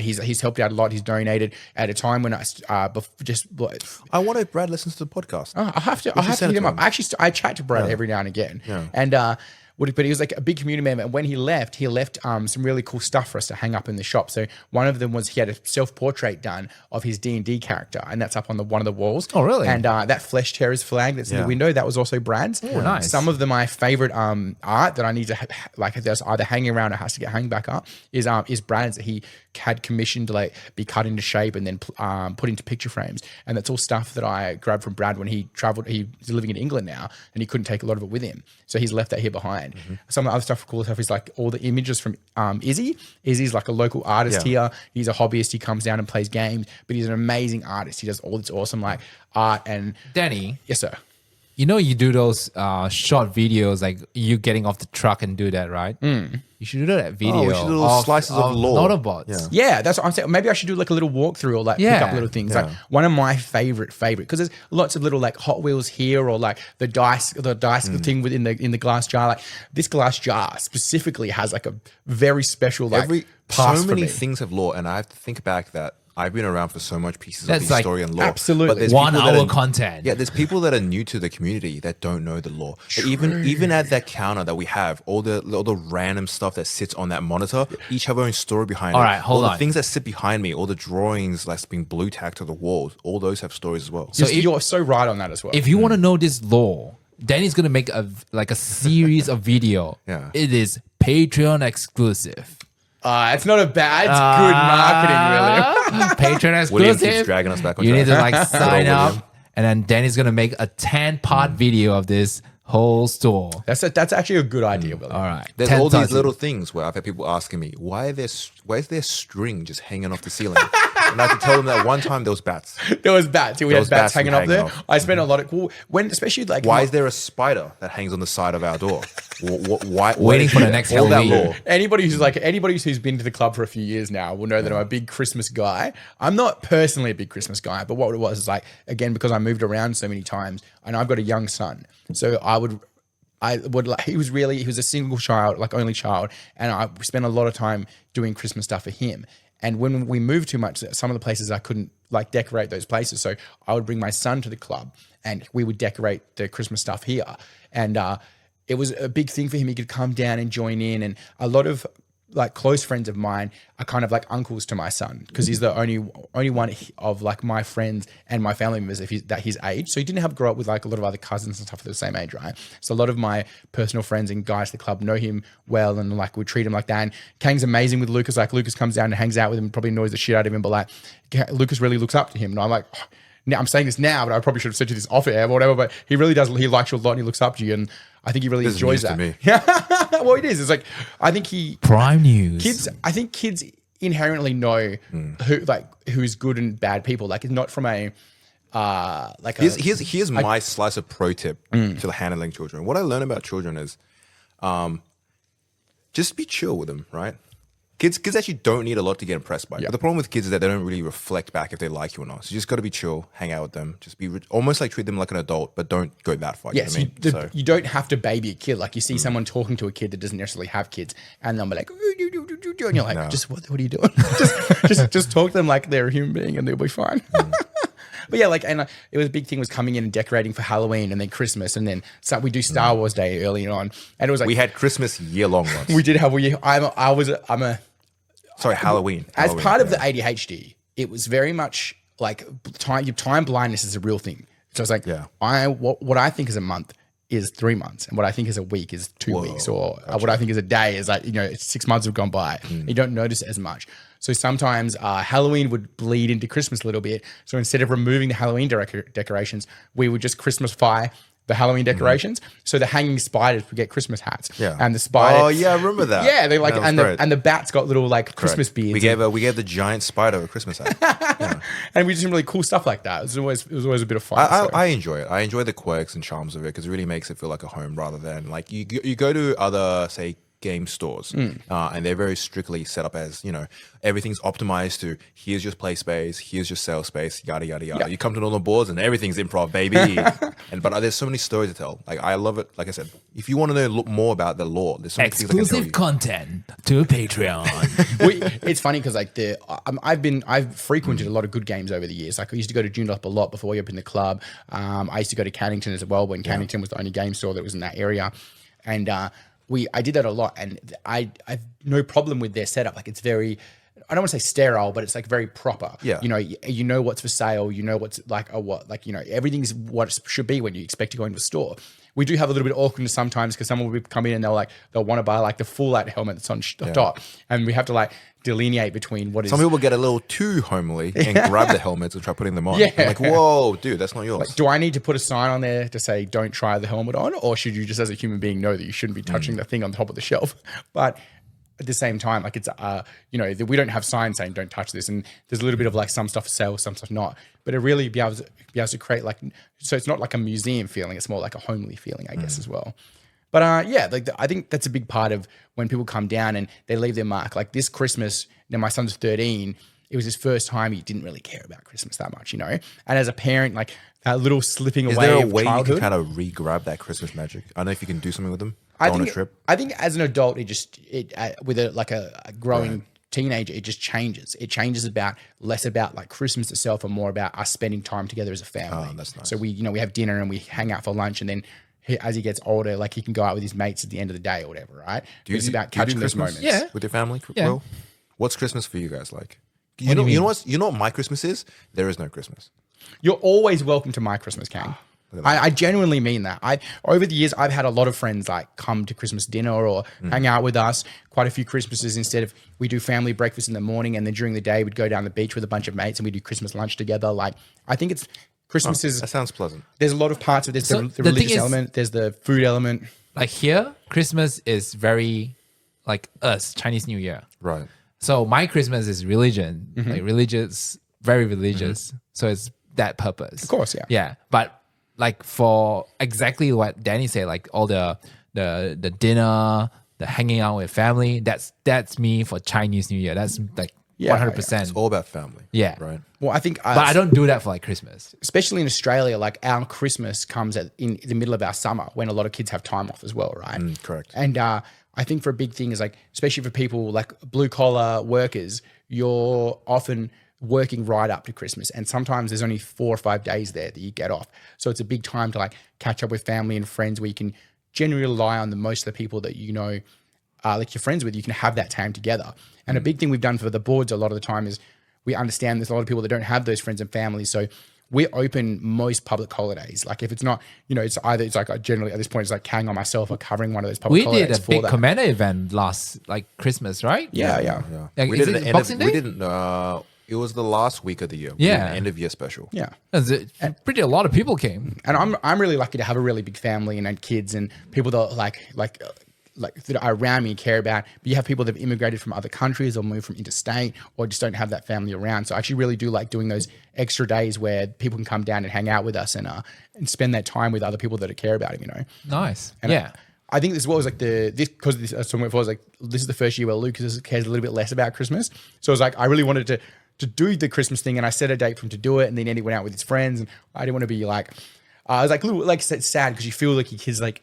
He's helped out a lot. He's donated at a time when I wanted Brad listens to the podcast. I have to hit him up. Actually, I chat to Brad every now and again. Yeah. And but he was like a big community member. And when he left some really cool stuff for us to hang up in the shop. So one of them was he had a self-portrait done of his D&D character, and that's up on one of the walls. Oh, really? And that Flesh Terrors flag that's in the window, that was also Brad's. Oh, nice. Some of my favorite art that I need to like that's either hanging around or has to get hung back up is Brad's that he had commissioned to like be cut into shape and then put into picture frames. And that's all stuff that I grabbed from Brad when he traveled. He's living in England now and he couldn't take a lot of it with him. So he's left that here behind. Some of the other stuff, cool stuff, is like all the images from Izzy. Izzy's like a local artist here. He's a hobbyist. He comes down and plays games, but he's an amazing artist. He does all this awesome like art and Danny. Yes, sir. you do those short videos like you getting off the truck and do that, right? You should do that video. We should do little slices of lore. Autobots. Yeah, that's what I'm saying. Maybe I should do like a little walkthrough or like pick up little things. Like one of my favorite, because there's lots of little like Hot Wheels here or like the dice thing within the glass jar. Like this glass jar specifically has like a very special like pass so many for me. things have lore, and I have to think back that I've been around for so much pieces That's of like story and lore. absolutely. But there's 1 people that hour are- content. Yeah, there's people that are new to the community that don't know the lore. But even at that counter that we have, all the random stuff that sits on that monitor, each have their own story behind it. All right, hold all on. the things that sit behind me, all the drawings that's being blue tacked to the walls, all those have stories as well. So you're so right on that as well. If you want to know this lore, Danny's gonna make a series of video. Yeah. It is Patreon exclusive. It's not a bad, it's good marketing, really. Patreon William keeps exclusive. dragging us back on You need track. to like sign William. up, and then Danny's gonna make a 10-part video of this whole store. That's actually a good idea, William. All right. There's 10 all these parts. little things where I've had people asking me, why is there string just hanging off the ceiling? And I have to tell them that one time there was bats. There was bats. We There had was bats bats hanging up there. off. I spent a lot of especially like Why is there a spider that hangs on the side of our door? Why? Waiting for the next all that Halloween. lore. Anybody who's been to the club for a few years now will know that I'm a big Christmas guy. I'm not personally a big Christmas guy, but what it was is like, again, because I moved around so many times and I've got a young son. So he was a single child, like only child. And I spent a lot of time doing Christmas stuff for him. And when we moved too much, some of the places I couldn't like decorate those places. So I would bring my son to the club and we would decorate the Christmas stuff here. And, it was a big thing for him. He could come down and join in. And a lot of like close friends of mine are kind of like uncles to my son because he's the only one of like my friends and my family members that his age. So he didn't have to grow up with like a lot of other cousins and stuff of the same age, right? So a lot of my personal friends and guys at the club know him well and like would treat him like that. And Kang's amazing with Lucas. Like Lucas comes down and hangs out with him, probably annoys the shit out of him, but like Lucas really looks up to him. And I'm like, now I'm saying this now, but I probably should have said you this off air or whatever. But he really does. He likes you a lot and he looks up to you. And I think he really This is enjoys news that. to me. Yeah, well, it is. It's like I think Prime news. I think kids inherently know who's good and bad people. Like it's not from a Here's my slice of pro tip to handling children. What I learned about children is, just be chill with them, right? Kids actually don't need a lot to get impressed by. Yeah. But the problem with kids is that they don't really reflect back if they like you or not. So you just got to be chill, hang out with them, just be almost like treat them like an adult, but don't go that far. Yes, you know what I mean? you don't have to baby a kid. Like you see someone talking to a kid that doesn't necessarily have kids, and they'll be like, and you're like, No. just what are you doing? just talk to them like they're a human being, and they'll be fine. But yeah, like, and it was a big thing was coming in and decorating for Halloween and then Christmas, and then we do Star Wars Day early on, and it was like We had Christmas year long once. we did have Sorry, Halloween. As Halloween, part of yeah. the ADHD, it was very much like time blindness is a real thing. So it's like, Yeah. what I think is a month is 3 months, and what I think is a week is 2 weeks, or what I think is a day is like, it's 6 months have gone by. You don't notice it as much. So sometimes Halloween would bleed into Christmas a little bit. So instead of removing the Halloween decorations, we would just Christmasify the Halloween decorations. So the hanging spiders would get Christmas hats. Yeah. And the spider. Oh yeah, I remember that. Yeah, they like, That was and great. the bats got little like Christmas Correct. beards. We gave the giant spider a Christmas hat. And we did some really cool stuff like that. It was always a bit of fun. I enjoy it. I enjoy the quirks and charms of it because it really makes it feel like a home rather than like you go to other, say, game stores and they're very strictly set up as, everything's optimized to here's your play space, here's your sales space, yada, yada, yada. Yeah. You come to normal boards and everything's improv, baby. But there's so many stories to tell. Like, I love it. Like I said, if you want to know more about the lore, there's so many things I can tell Exclusive you. content to Patreon. It's funny because like I've frequented a lot of good games over the years. Like I used to go to Joondalup a lot before we opened the club. I used to go to Cannington as well when Cannington was the only game store that was in that area, and I did that a lot. And I've no problem with their setup. Like it's very, I don't want to say sterile, but it's like very proper. Yeah. You know what's for sale. You know what's like everything's what it should be when you expect to go into a store. We do have a little bit of awkwardness sometimes because someone will come in and they'll want to buy like the full out helmet that's on the top, and we have to like delineate between what is. Some people get a little too homely and grab the helmets and try putting them on. Yeah. I'm like, whoa, dude, that's not yours. Like, do I need to put a sign on there to say don't try the helmet on, or should you just as a human being know that you shouldn't be touching the thing on top of the shelf? But at the same time, like it's, you know, we don't have signs saying don't touch this. And there's a little bit of like some stuff for sale, some stuff not. But it really be able to create like, so it's not like a museum feeling. It's more like a homely feeling, I guess, as well. But yeah, like I think that's a big part of when people come down and they leave their mark. Like this Christmas, you know, my son's 13. It was his first time. He didn't really care about Christmas that much, you know. And as a parent, like that little slipping away. Is there a of way childhood, you can kind of re-grab that Christmas magic? I don't know if you can do something with them I on a think, trip. I think as an adult, with a growing teenager, it just changes. It changes less about like Christmas itself and more about us spending time together as a family. Oh, that's nice. So we have dinner and we hang out for lunch, and then as he gets older, like he can go out with his mates at the end of the day or whatever, right? It's about catching those moments. Yeah. With your family? Yeah. Will? What's Christmas for you guys like? What do you mean? You know what my Christmas is? There is no Christmas. You're always welcome to my Christmas, Kang. I genuinely mean that. Over the years, I've had a lot of friends like come to Christmas dinner or hang out with us. Quite a few Christmases, instead of we do family breakfast in the morning and then during the day we'd go down the beach with a bunch of mates and we do Christmas lunch together. Like I think Christmas is. That sounds pleasant. There's a lot of parts of this. So the the religious thing is- element. There's the food element. Like here, Christmas is very like us, Chinese New Year. Right. So my Christmas is religion, like religious, very religious. So it's that purpose. Of course, yeah. Yeah. But like for exactly what Danny said, like all the dinner, the hanging out with family, that's me for Chinese New Year. That's like Yeah, 100%. It's all about family. Yeah. Right. Well, I think, But I don't do that for like Christmas. especially in Australia, like our Christmas comes in the middle of our summer when a lot of kids have time off as well, right? Correct. And I think for a big thing is like, especially for people like blue collar workers, you're often working right up to Christmas. And sometimes there's only 4 or 5 days there that you get off. So it's a big time to like catch up with family and friends where you can generally rely on most of the people that you know, like you're friends with, you can have that time together. And a big thing we've done for the boards a lot of the time is we understand there's a lot of people that don't have those friends and family. So we're open most public holidays. Like if it's not, you know, it's like generally at this point, it's like Kang or myself are covering one of those public We holidays. did a for big that. commander event last like Christmas, right? Yeah. Like, We is did it an Boxing Day? we didn't. It was the last week of the year. We did Yeah. an end of year special. Yeah. Pretty a lot of people came. And I'm really lucky to have a really big family and kids and people that like that are around me and care about. But you have people that have immigrated from other countries or moved from interstate or just don't have that family around. So I actually really do like doing those extra days where people can come down and hang out with us and spend that time with other people that care about it, you know. Nice. And yeah. I think this was like this is the first year where Lucas cares a little bit less about Christmas. So it was like I really wanted to do the Christmas thing, and I set a date for him to do it, and then Andy went out with his friends, and I didn't want to be like, I was like a little like sad because you feel like your kids like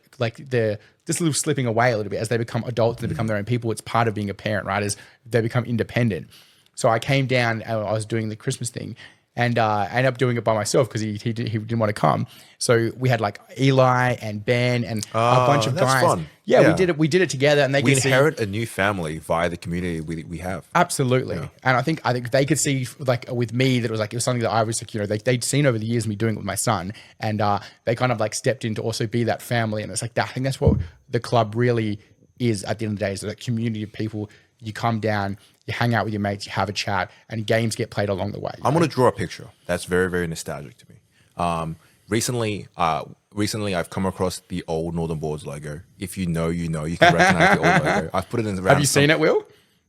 they're just a little slipping away a little bit as they become adults and they become their own people. It's part of being a parent, right? As they become independent. So I came down and I was doing the Christmas thing. And I ended up doing it by myself because he didn't want to come. So we had like Eli and Ben and a bunch of that's guys. fun. Yeah, we did it together, and We inherit a new family via the community we have. Absolutely. And I think they could see like with me that it was something that I was like, you know, they'd seen over the years me doing it with my son, and they kind of like stepped in to also be that family. And it's like that. I think that's what the club really is at the end of the day, is that community of people. You come down, you hang out with your mates, you have a chat, and games get played along the way. I'm going to draw a picture that's very, very nostalgic to me. Recently, I've come across the old Northern Boards logo. If you know, you know. You can recognize the old logo. I've put it in around. Have you seen it, Will?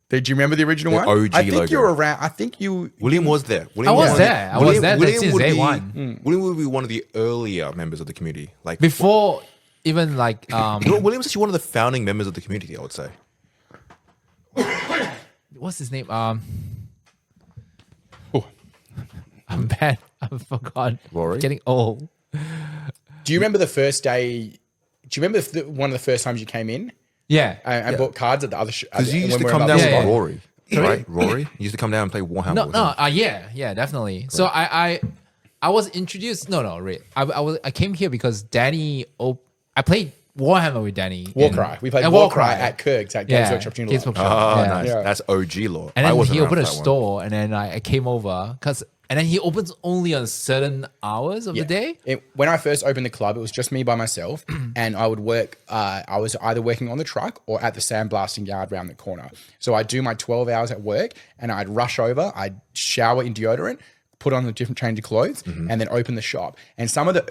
Did you remember the original one? OG I think logo. you were around. I think you. William was there. I was there since day one. William would be one of the earlier members of the community. Like Before even like you know, William's actually one of the founding members of the community, I would say. what's his name? I'm bad. I forgot. Rory? Getting old. Do you remember the first day? Do you remember one of the first times you came in Yeah. and bought cards at the other? Because you used when to we were come about down to with start? Rory, right? Rory you used to come down and play Warhammer. No, with no, him. yeah, definitely. So I was introduced. No, right. I came here because Danny. I played Warhammer with Danny. Warcry. We played Warcry at Kurg's at Games Workshop Junior Games Lab. Workshop. Oh, Yeah. nice. Yeah. That's OG lore. And I then wasn't he around opened a for that one. store, and then I came over and then he opens only on certain hours of the day. When I first opened the club, it was just me by myself, and I would work. I was either working on the truck or at the sandblasting yard around the corner. So I'd do my 12 hours at work, and I'd rush over. I'd shower in deodorant, put on a different change of clothes, and then open the shop. And some of the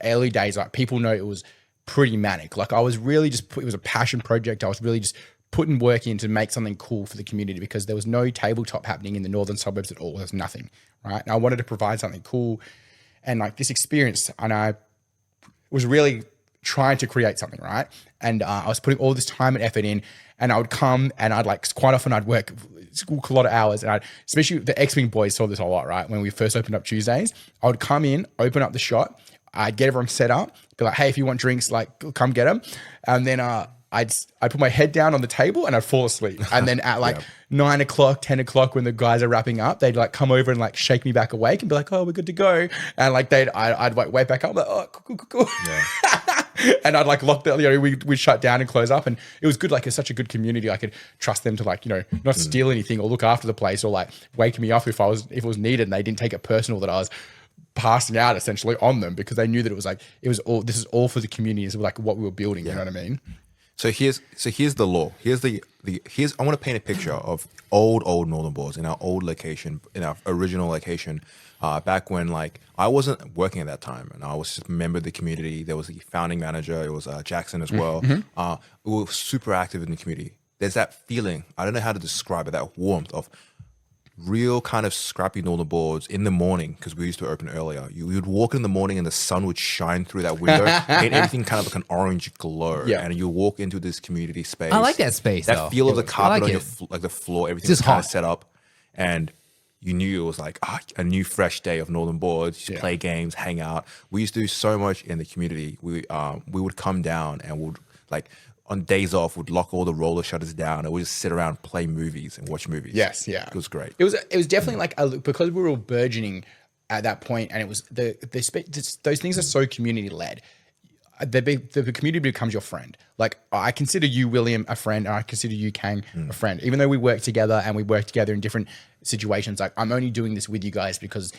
early days, like people know it was pretty manic. Like I was really it was a passion project. I was really just putting work in to make something cool for the community, because there was no tabletop happening in the northern suburbs at all. There was nothing, right? And I wanted to provide something cool and like this experience. And I was really trying to create something, right? And I was putting all this time and effort in, and I would come and I'd like, quite often I'd work a lot of hours, and especially the X-Wing boys saw this a lot, right? When we first opened up Tuesdays, I would come in, open up the shop, I'd get everyone set up, be like, hey, if you want drinks, like come get them. And then I'd put my head down on the table and I'd fall asleep. And then at like 9 o'clock, 10 o'clock, when the guys are wrapping up, they'd like come over and like shake me back awake and be like, oh, we're good to go. And like I'd like wake back up, like, oh, cool. Yeah. And I'd like lock the, we'd shut down and close up. And it was good. Like it's such a good community. I could trust them to like, not steal anything or look after the place or like wake me up if it was needed, and they didn't take it personal that I was passing out essentially on them, because they knew that this is all for the community. It's like what we were building. You know what I mean? So here's the law. Here's I want to paint a picture of old Northern Boards in our old location, in our original location, back when like I wasn't working at that time, and I was just a member of the community. There was the founding manager. It was Jackson as well. We were super active in the community. There's that feeling. I don't know how to describe it. That warmth of real kind of scrappy Northern Boards in the morning, because we used to open earlier. You would walk in the morning and the sun would shine through that window and everything kind of like an orange glow. Yeah. And you walk into this community space. I like that space. That feel of the carpet on your the floor, everything was kind of set up, and you knew it was like a new fresh day of Northern Boards. You play games, hang out. We used to do so much in the community. We would come down and would like, on days off, would lock all the roller shutters down and we'd just sit around, play movies and watch movies. Yes, yeah. It was great. It was definitely like, because we were all burgeoning at that point, and it was those things are so community led. The community becomes your friend. Like I consider you, William, a friend, and I consider you, Kang, a friend. Even though we work together and we work together in different situations, like I'm only doing this with you guys because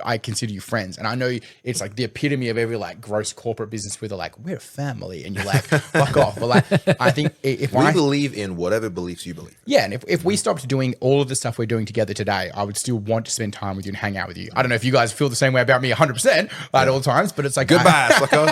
I consider you friends. And I know it's like the epitome of every like gross corporate business where they're like, we're a family, and you're like, fuck off. But like, I think if we believe in whatever beliefs you believe. Yeah. And if we stopped doing all of the stuff we're doing together today, I would still want to spend time with you and hang out with you. I don't know if you guys feel the same way about me 100% at all times, but it's like, goodbye, sucker.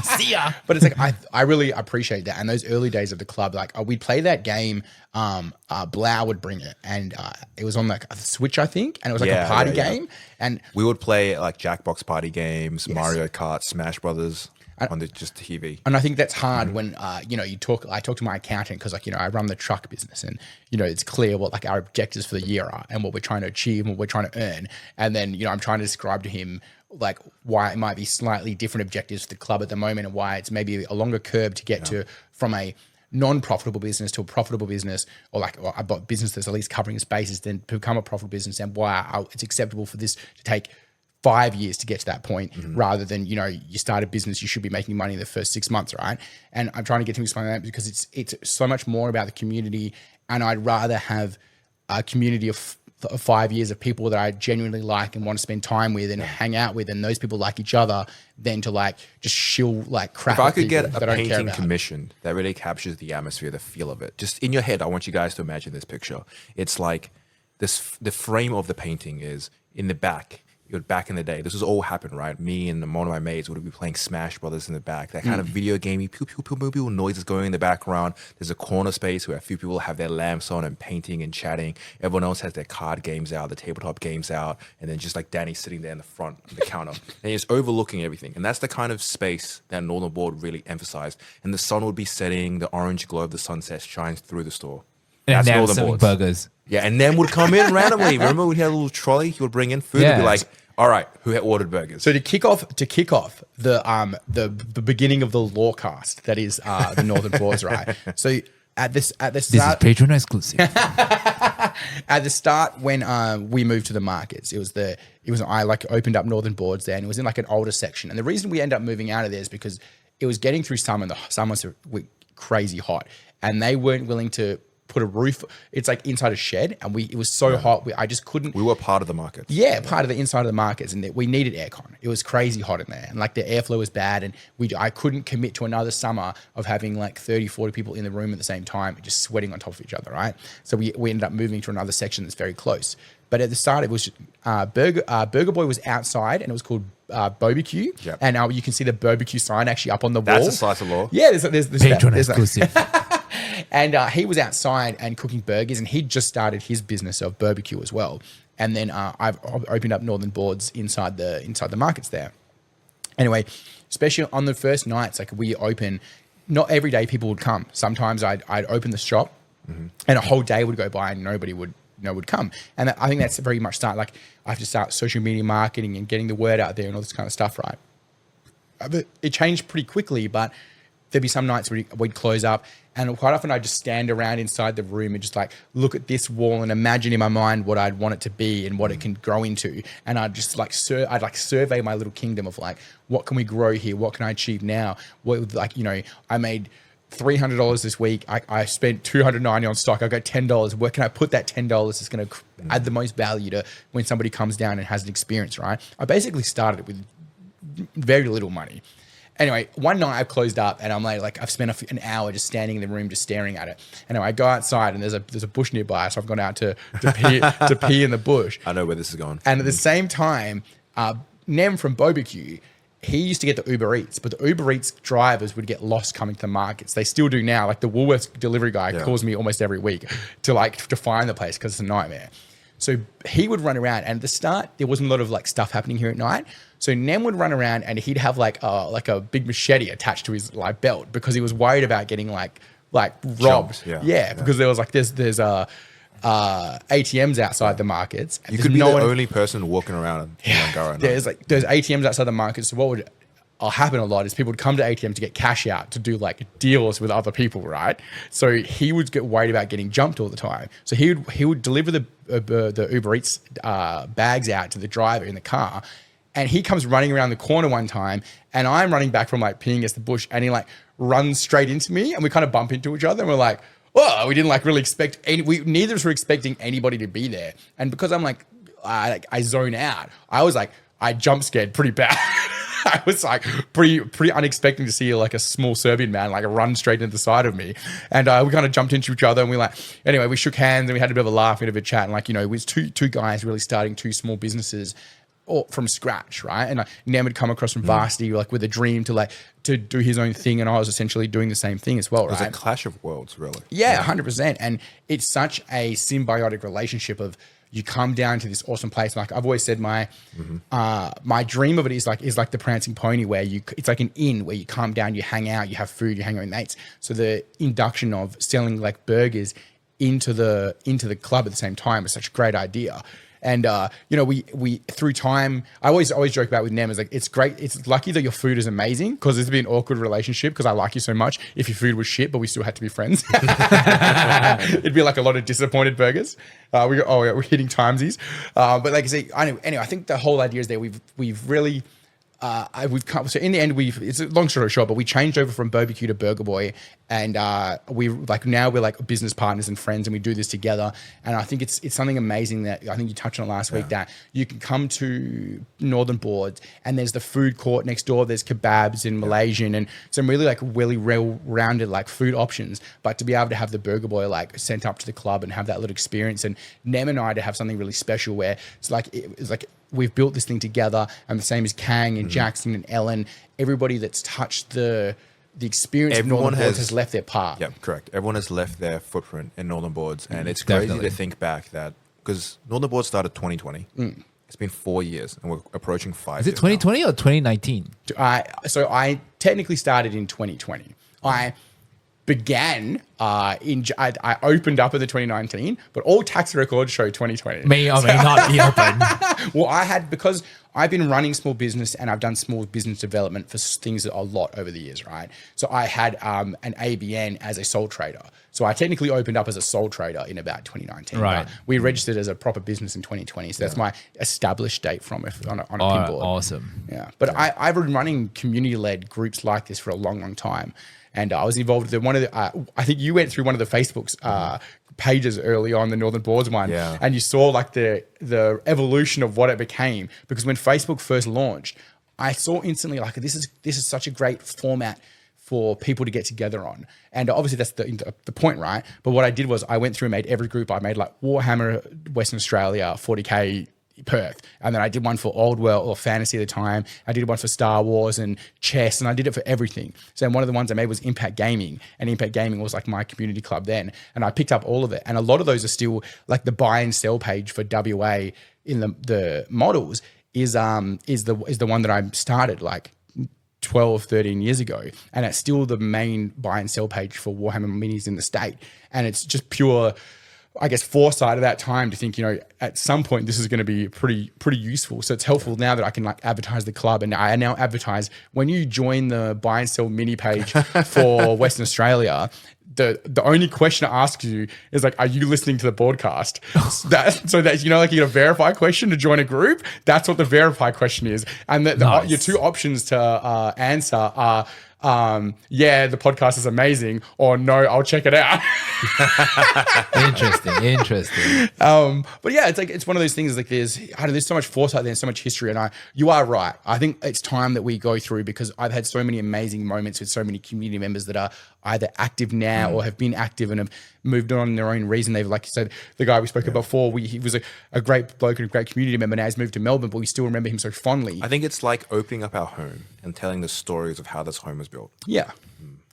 See ya. But it's like, I really appreciate that. And those early days of the club, like we'd play that game. Blau would bring it, and it was on like a Switch, I think, and it was like a party game. And we would play like Jackbox party games, Mario Kart, Smash Brothers on just the TV. And I think that's hard when I talk to my accountant, because like I run the truck business, and it's clear what like our objectives for the year are and what we're trying to achieve and what we're trying to earn. And then I'm trying to describe to him like why it might be slightly different objectives for the club at the moment, and why it's maybe a longer curve to get to from a non-profitable business to a profitable business, or a business that's at least covering its bases, then to become a profitable business, and why it's acceptable for this to take 5 years to get to that point, rather than, you start a business, you should be making money in the first 6 months, right? And I'm trying to get him to explain that, because it's so much more about the community, and I'd rather have a community of 5 years of people that I genuinely like and want to spend time with and hang out with, and those people like each other, than to like just shill like crap. If I could get a painting commissioned that really captures the atmosphere, the feel of it, just in your head, I want you guys to imagine this picture. It's like the frame of the painting is in the back. Back in the day, this was all happened, right? Me and one of my mates would be playing Smash Brothers in the back. That kind of video gamey pew pew pew pew pew noises going in the background. There's a corner space where a few people have their lamps on and painting and chatting. Everyone else has their card games out, the tabletop games out, and then just like Danny sitting there in the front of the counter, and he's overlooking everything. And that's the kind of space that Northern Board really emphasized. And the sun would be setting, the orange glow of the sunset shines through the store. And now selling burgers. Yeah, and then would come in randomly. Remember, we had a little trolley. He would bring in food and be like, all right, who had ordered burgers? So to kick off the beginning of the Lawcast, that is the Northern Boards, right? So at the start, this is Patreon exclusive. At the start, when we moved to the markets, I like opened up Northern Boards there, and it was in like an older section. And the reason we ended up moving out of there is because it was getting through summer, and the summers were crazy hot, and they weren't willing to put a roof. It's like inside a shed, and it was so hot. I just couldn't. We were part of the market. Yeah, part of the inside of the markets, and we needed aircon. It was crazy hot in there, and like the airflow was bad, and I couldn't commit to another summer of having like 30, 40 people in the room at the same time, just sweating on top of each other, right? So we ended up moving to another section that's very close. But at the start, it was Burger Boy was outside, and it was called Barbecue. Yep. And you can see the barbecue sign actually up on the wall. That's a slice of law. Yeah, there's Patreon exclusive. And he was outside and cooking burgers, and he'd just started his business of barbecue as well. And then I've opened up Northern Boards inside the markets there. Anyway, especially on the first nights, like we open, not every day people would come. Sometimes I'd open the shop, and a whole day would go by and nobody would come. And I think that's very much start. Like I have to start social media marketing and getting the word out there and all this kind of stuff, right? But it changed pretty quickly, but there'd be some nights where we'd close up, and quite often I'd just stand around inside the room and just like look at this wall and imagine in my mind what I'd want it to be and what it can grow into. And I'd just like I'd survey my little kingdom of like, what can we grow here? What can I achieve now? What, like, you know, I made $300 this week. I spent $290 on stock. I got $10. Where can I put that $10 that's going to add the most value to when somebody comes down and has an experience, right? I basically started it with very little money. Anyway, one night I closed up and I'm like I've spent an hour just standing in the room, just staring at it. Anyway, I go outside and there's a bush nearby, so I've gone out to pee in the bush. I know where this is going. And at the same time, Nem from Barbecue, he used to get the Uber Eats, but the Uber Eats drivers would get lost coming to markets. They still do now. Like the Woolworths delivery guy calls me almost every week to find the place because it's a nightmare. So he would run around, and at the start there wasn't a lot of like stuff happening here at night. So Nem would run around and he'd have like a big machete attached to his like belt because he was worried about getting like robbed. Because there was like there's ATMs outside the markets. You could be the only person walking around in Wangara. There's ATMs outside the markets. So what would happen a lot is people would come to ATM to get cash out to do like deals with other people, right? So he would get worried about getting jumped all the time. So he would deliver the Uber Eats bags out to the driver in the car, and he comes running around the corner one time, and I'm running back from like peeing against the bush, and he like runs straight into me, and we kind of bump into each other, and we're like, oh, we didn't like really expect neither of us were expecting anybody to be there. And because I'm like, I zone out, I jump scared pretty bad. I was like pretty unexpected to see like a small Serbian man like run straight into the side of me. And we kind of jumped into each other, and we shook hands and we had a bit of a laugh, a bit of a chat. And like, you know, it was two guys really starting two small businesses from scratch, right? And Nem had come across from varsity like with a dream to do his own thing, and I was essentially doing the same thing as well, right? It was a clash of worlds, really. Yeah, 100%. And it's such a symbiotic relationship of you come down to this awesome place. Like I've always said, my dream of it is like the Prancing Pony, where it's like an inn where you come down, you hang out, you have food, you hang out with mates. So the induction of selling like burgers into the club at the same time is such a great idea. And you know, we through time, I always joke about with Nem is like, it's great, it's lucky that your food is amazing, because it's been an awkward relationship because I like you so much if your food was shit but we still had to be friends. It'd be like a lot of disappointed burgers. We're hitting timesies, but like I say, anyway, I think the whole idea is that we've really so in the end it's a long story short, but we changed over from barbecue to Burger Boy, and now we're like business partners and friends, and we do this together. And I think it's something amazing that I think you touched on last week, that you can come to Northern Boards and there's the food court next door, there's kebabs and Malaysian and some really well-rounded like food options, but to be able to have the Burger Boy like sent up to the club and have that little experience, and Nem and I to have something really special where it's like we've built this thing together, and the same as Kang and Jackson and Ellen, everybody that's touched the experience of Northern Boards has left their part. Yeah, correct. Everyone has left their footprint in Northern Boards, and it's crazy to think back that, because Northern Boards started 2020. It's been 4 years, and we're approaching 5 years. Is it 2020 or 2019? So I technically started in 2020. I began I opened up in the 2019, but all tax records show 2020. May or may not be open. Well, because I've been running small business and I've done small business development for things a lot over the years, right? So I had an ABN as a sole trader. So I technically opened up as a sole trader in about 2019. Right. We registered as a proper business in 2020. So that's my established date on a pinboard. Awesome. Yeah. But I've been running community-led groups like this for a long, long time. And I was involved with one of the, I think you went through one of the Facebook's pages early on, the Northern Boards one, and you saw like the evolution of what it became. Because when Facebook first launched, I saw instantly like this is such a great format for people to get together on. And obviously that's the point, right? But what I did was I went through and made every group. I made like Warhammer Western Australia 40K Perth. And then I did one for Old World or Fantasy at the time. I did one for Star Wars and chess, and I did it for everything. So one of the ones I made was Impact Gaming, and Impact Gaming was like my community club then. And I picked up all of it. And a lot of those are still like the buy and sell page for WA in the models is the one that I started like 12, 13 years ago. And it's still the main buy and sell page for Warhammer minis in the state. And it's just pure, I guess, foresight of that time to think, at some point this is going to be pretty useful. So it's helpful now that I can like advertise the club. And I now advertise when you join the buy and sell mini page for Western Australia, the only question it asks you is like, are you listening to the Boardcast? So that, like you get a verify question to join a group. That's what the verify question is. And nice. Your two options to answer are, yeah, the podcast is amazing, or no, I'll check it out. Interesting. But yeah, it's one of those things like there's so much foresight, there's so much history, and you are right. I think it's time that we go through, because I've had so many amazing moments with so many community members that are either active now or have been active and have moved on their own reason. They've, like you said, the guy we spoke about before, he was a great bloke and a great community member. Now he's moved to Melbourne, but we still remember him so fondly. I think it's like opening up our home and telling the stories of how this home was built. Yeah.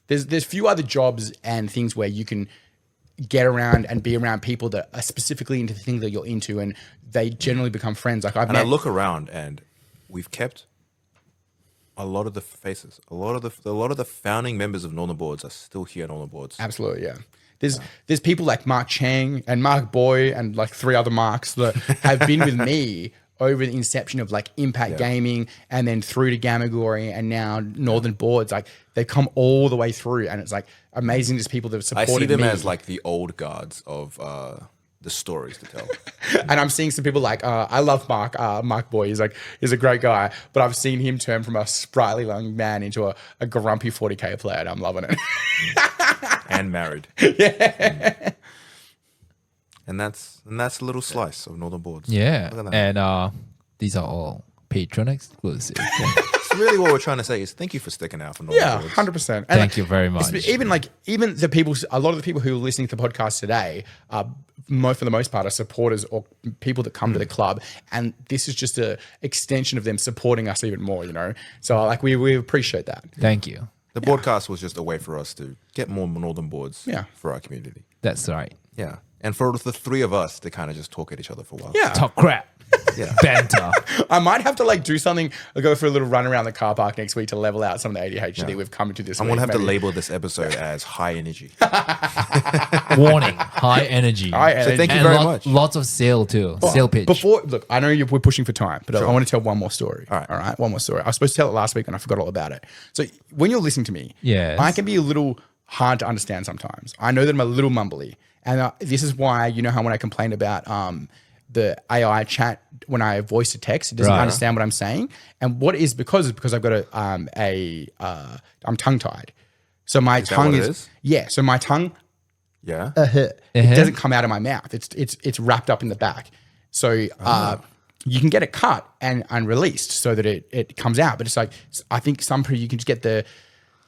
There's few other jobs and things where you can get around and be around people that are specifically into the thing that you're into, and they generally become friends. Like I look around and we've kept a lot of the faces, a lot of the founding members of Northern Boards are still here at Northern Boards. Absolutely, yeah. There's people like Mark Chang and Mark Boy and like 3 other Marks that have been with me over the inception of like Impact Gaming, and then through to Gamagori, and now Northern Boards. Like they've come all the way through, and it's like amazing. There's people that have supported me. I see them as like the old guards of the stories to tell. And I'm seeing some people like, I love Mark Boy. He's a great guy, but I've seen him turn from a sprightly young man into a grumpy 40K player, and I'm loving it. And married. Yeah. And that's a little slice of Northern Boards. Yeah. And these are all Patreon exclusive. It's really what we're trying to say is thank you for sticking out for Northern Boards. 100%. Thank you very much. Even the people, a lot of the people who are listening to the podcast today, for the most part, are supporters or people that come to the club, and this is just an extension of them supporting us even more. So like we appreciate that. Thank you. The Boardcast was just a way for us to get more Northern Boards for our community. That's right. Yeah. And for the 3 of us to kind of just talk at each other for a while. Yeah. Talk crap. Yeah. Banter. I might have to do something. I'll go for a little run around the car park next week to level out some of the ADHD we've come into this week. I'm going to have to label this episode as high energy. Warning, high energy. High energy. So thank you very much. Lots of sale too. Sale pitch. Look, I know we're pushing for time, but I want to tell one more story. All right. One more story. I was supposed to tell it last week and I forgot all about it. So when you're listening to me, yes. I can be a little hard to understand sometimes. I know that I'm a little mumbly. And this is why, how when I complain about the AI chat, when I voice to text, it doesn't understand what I'm saying. And what is because I've got I'm tongue tied. So my tongue is so my tongue it doesn't come out of my mouth. It's wrapped up in the back. So you can get it cut and released so that it comes out. But it's like, I think some people you can just get the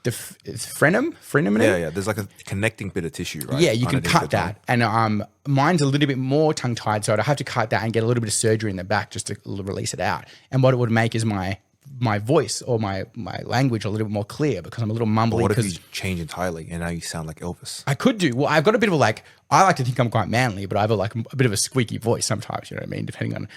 frenum. Yeah. There's like a connecting bit of tissue, right? Yeah, you can cut that. And mine's a little bit more tongue tied, so I'd have to cut that and get a little bit of surgery in the back just to release it out. And what it would make is my voice or my language a little bit more clear, because I'm a little mumbly. What if you change entirely and now you sound like Elvis? I could do. Well, I've got a bit of I like to think I'm quite manly, but I have a bit of a squeaky voice sometimes, you know what I mean? Depending on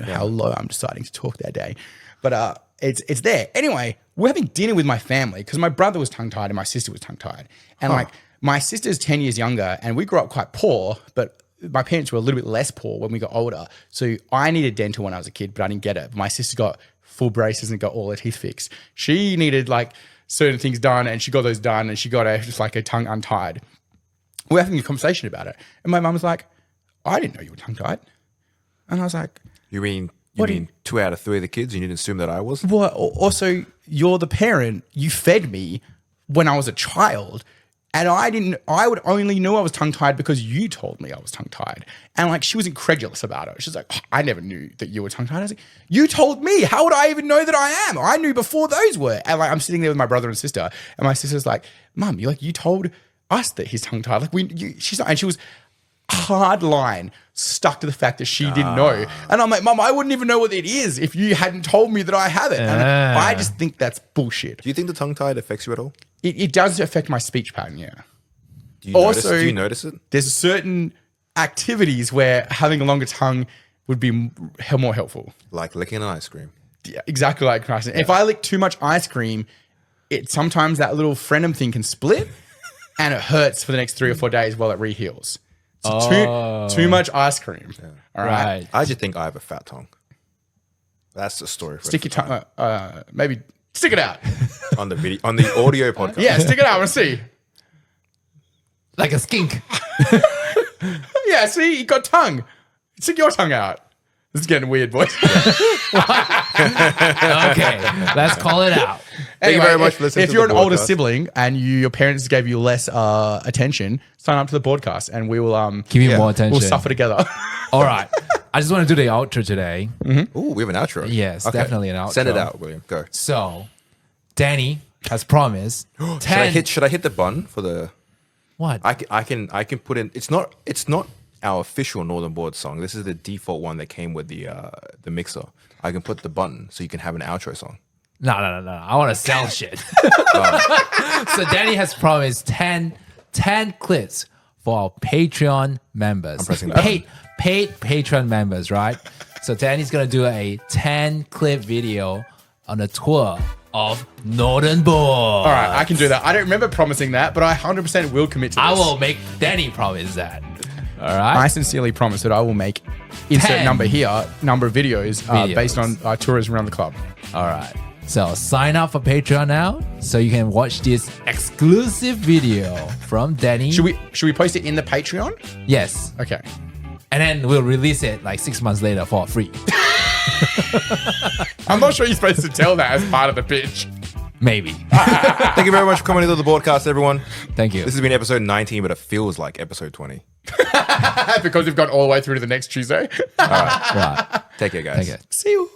how low I'm deciding to talk that day. But it's there. Anyway, we're having dinner with my family because my brother was tongue-tied and my sister was tongue-tied. And my sister's 10 years younger, and we grew up quite poor, but my parents were a little bit less poor when we got older. So I needed dental when I was a kid, but I didn't get it. My sister got full braces and got all her teeth fixed. She needed certain things done, and she got those done, and she got her tongue untied. We're having a conversation about it. And my mum was like, I didn't know you were tongue-tied. And I was like, You mean 2 out of 3 of the kids? You didn't assume that I was? Well, also, you're the parent. You fed me when I was a child. And I would only know I was tongue-tied because you told me I was tongue-tied. And she was incredulous about it. She's like, I never knew that you were tongue-tied. I was like, you told me. How would I even know that I am? I knew before those were. And I'm sitting there with my brother and sister. And my sister's like, Mum, you told us that he's tongue-tied. She's not. And she was, hard line stuck to the fact that she didn't know. And I'm like, Mum, I wouldn't even know what it is if you hadn't told me that I have it. And I just think that's bullshit. Do you think the tongue-tied affects you at all? It does affect my speech pattern, yeah. Do you notice it? There's certain activities where having a longer tongue would be more helpful. Like licking an ice cream. Yeah, exactly like ice cream. If I lick too much ice cream, sometimes that little frenum thing can split and it hurts for the next 3 or 4 days while it reheals. So too much ice cream. Yeah. All right. I just think I have a fat tongue. That's the story. Stick your tongue. Maybe stick it out on the audio podcast. Yeah, stick it out. I want to see. Like a skink. Yeah, see, you got tongue. Stick your tongue out. This is getting weird, boys. Okay, let's call it out. Thank you very much for listening. If you're an older sibling and your parents gave you less attention, sign up to the Boardcast and we will give you more attention. We'll suffer together. All right. I just want to do the outro today. Mm-hmm. Ooh, we have an outro. Yes, definitely an outro. Send it out, William. Go. So, Danny has promised. Should I hit the button for the? What? I can put in. It's not our official Northern Board song. This is the default one that came with the mixer. I can put the button so you can have an outro song. No. I want to sell shit. So Danny has promised 10 clips for our Patreon members. I'm pressing that. Paid Patreon members, right? So Danny's going to do a 10 clip video on a tour of Northern Board. All right, I can do that. I don't remember promising that, but I 100% will commit to this. I will make Danny promise that. All right. I sincerely promise that I will make insert number of videos based on tourism around the club. All right. So sign up for Patreon now so you can watch this exclusive video from Danny. Should we post it in the Patreon? Yes. Okay. And then we'll release it like 6 months later for free. I'm not sure you're supposed to tell that as part of the pitch. Maybe. Thank you very much for coming into the Boardcast, everyone. Thank you. This has been episode 19, but it feels like episode 20. Because we've gone all the way through to the next Tuesday. All right. Take care, guys. Take care. See you.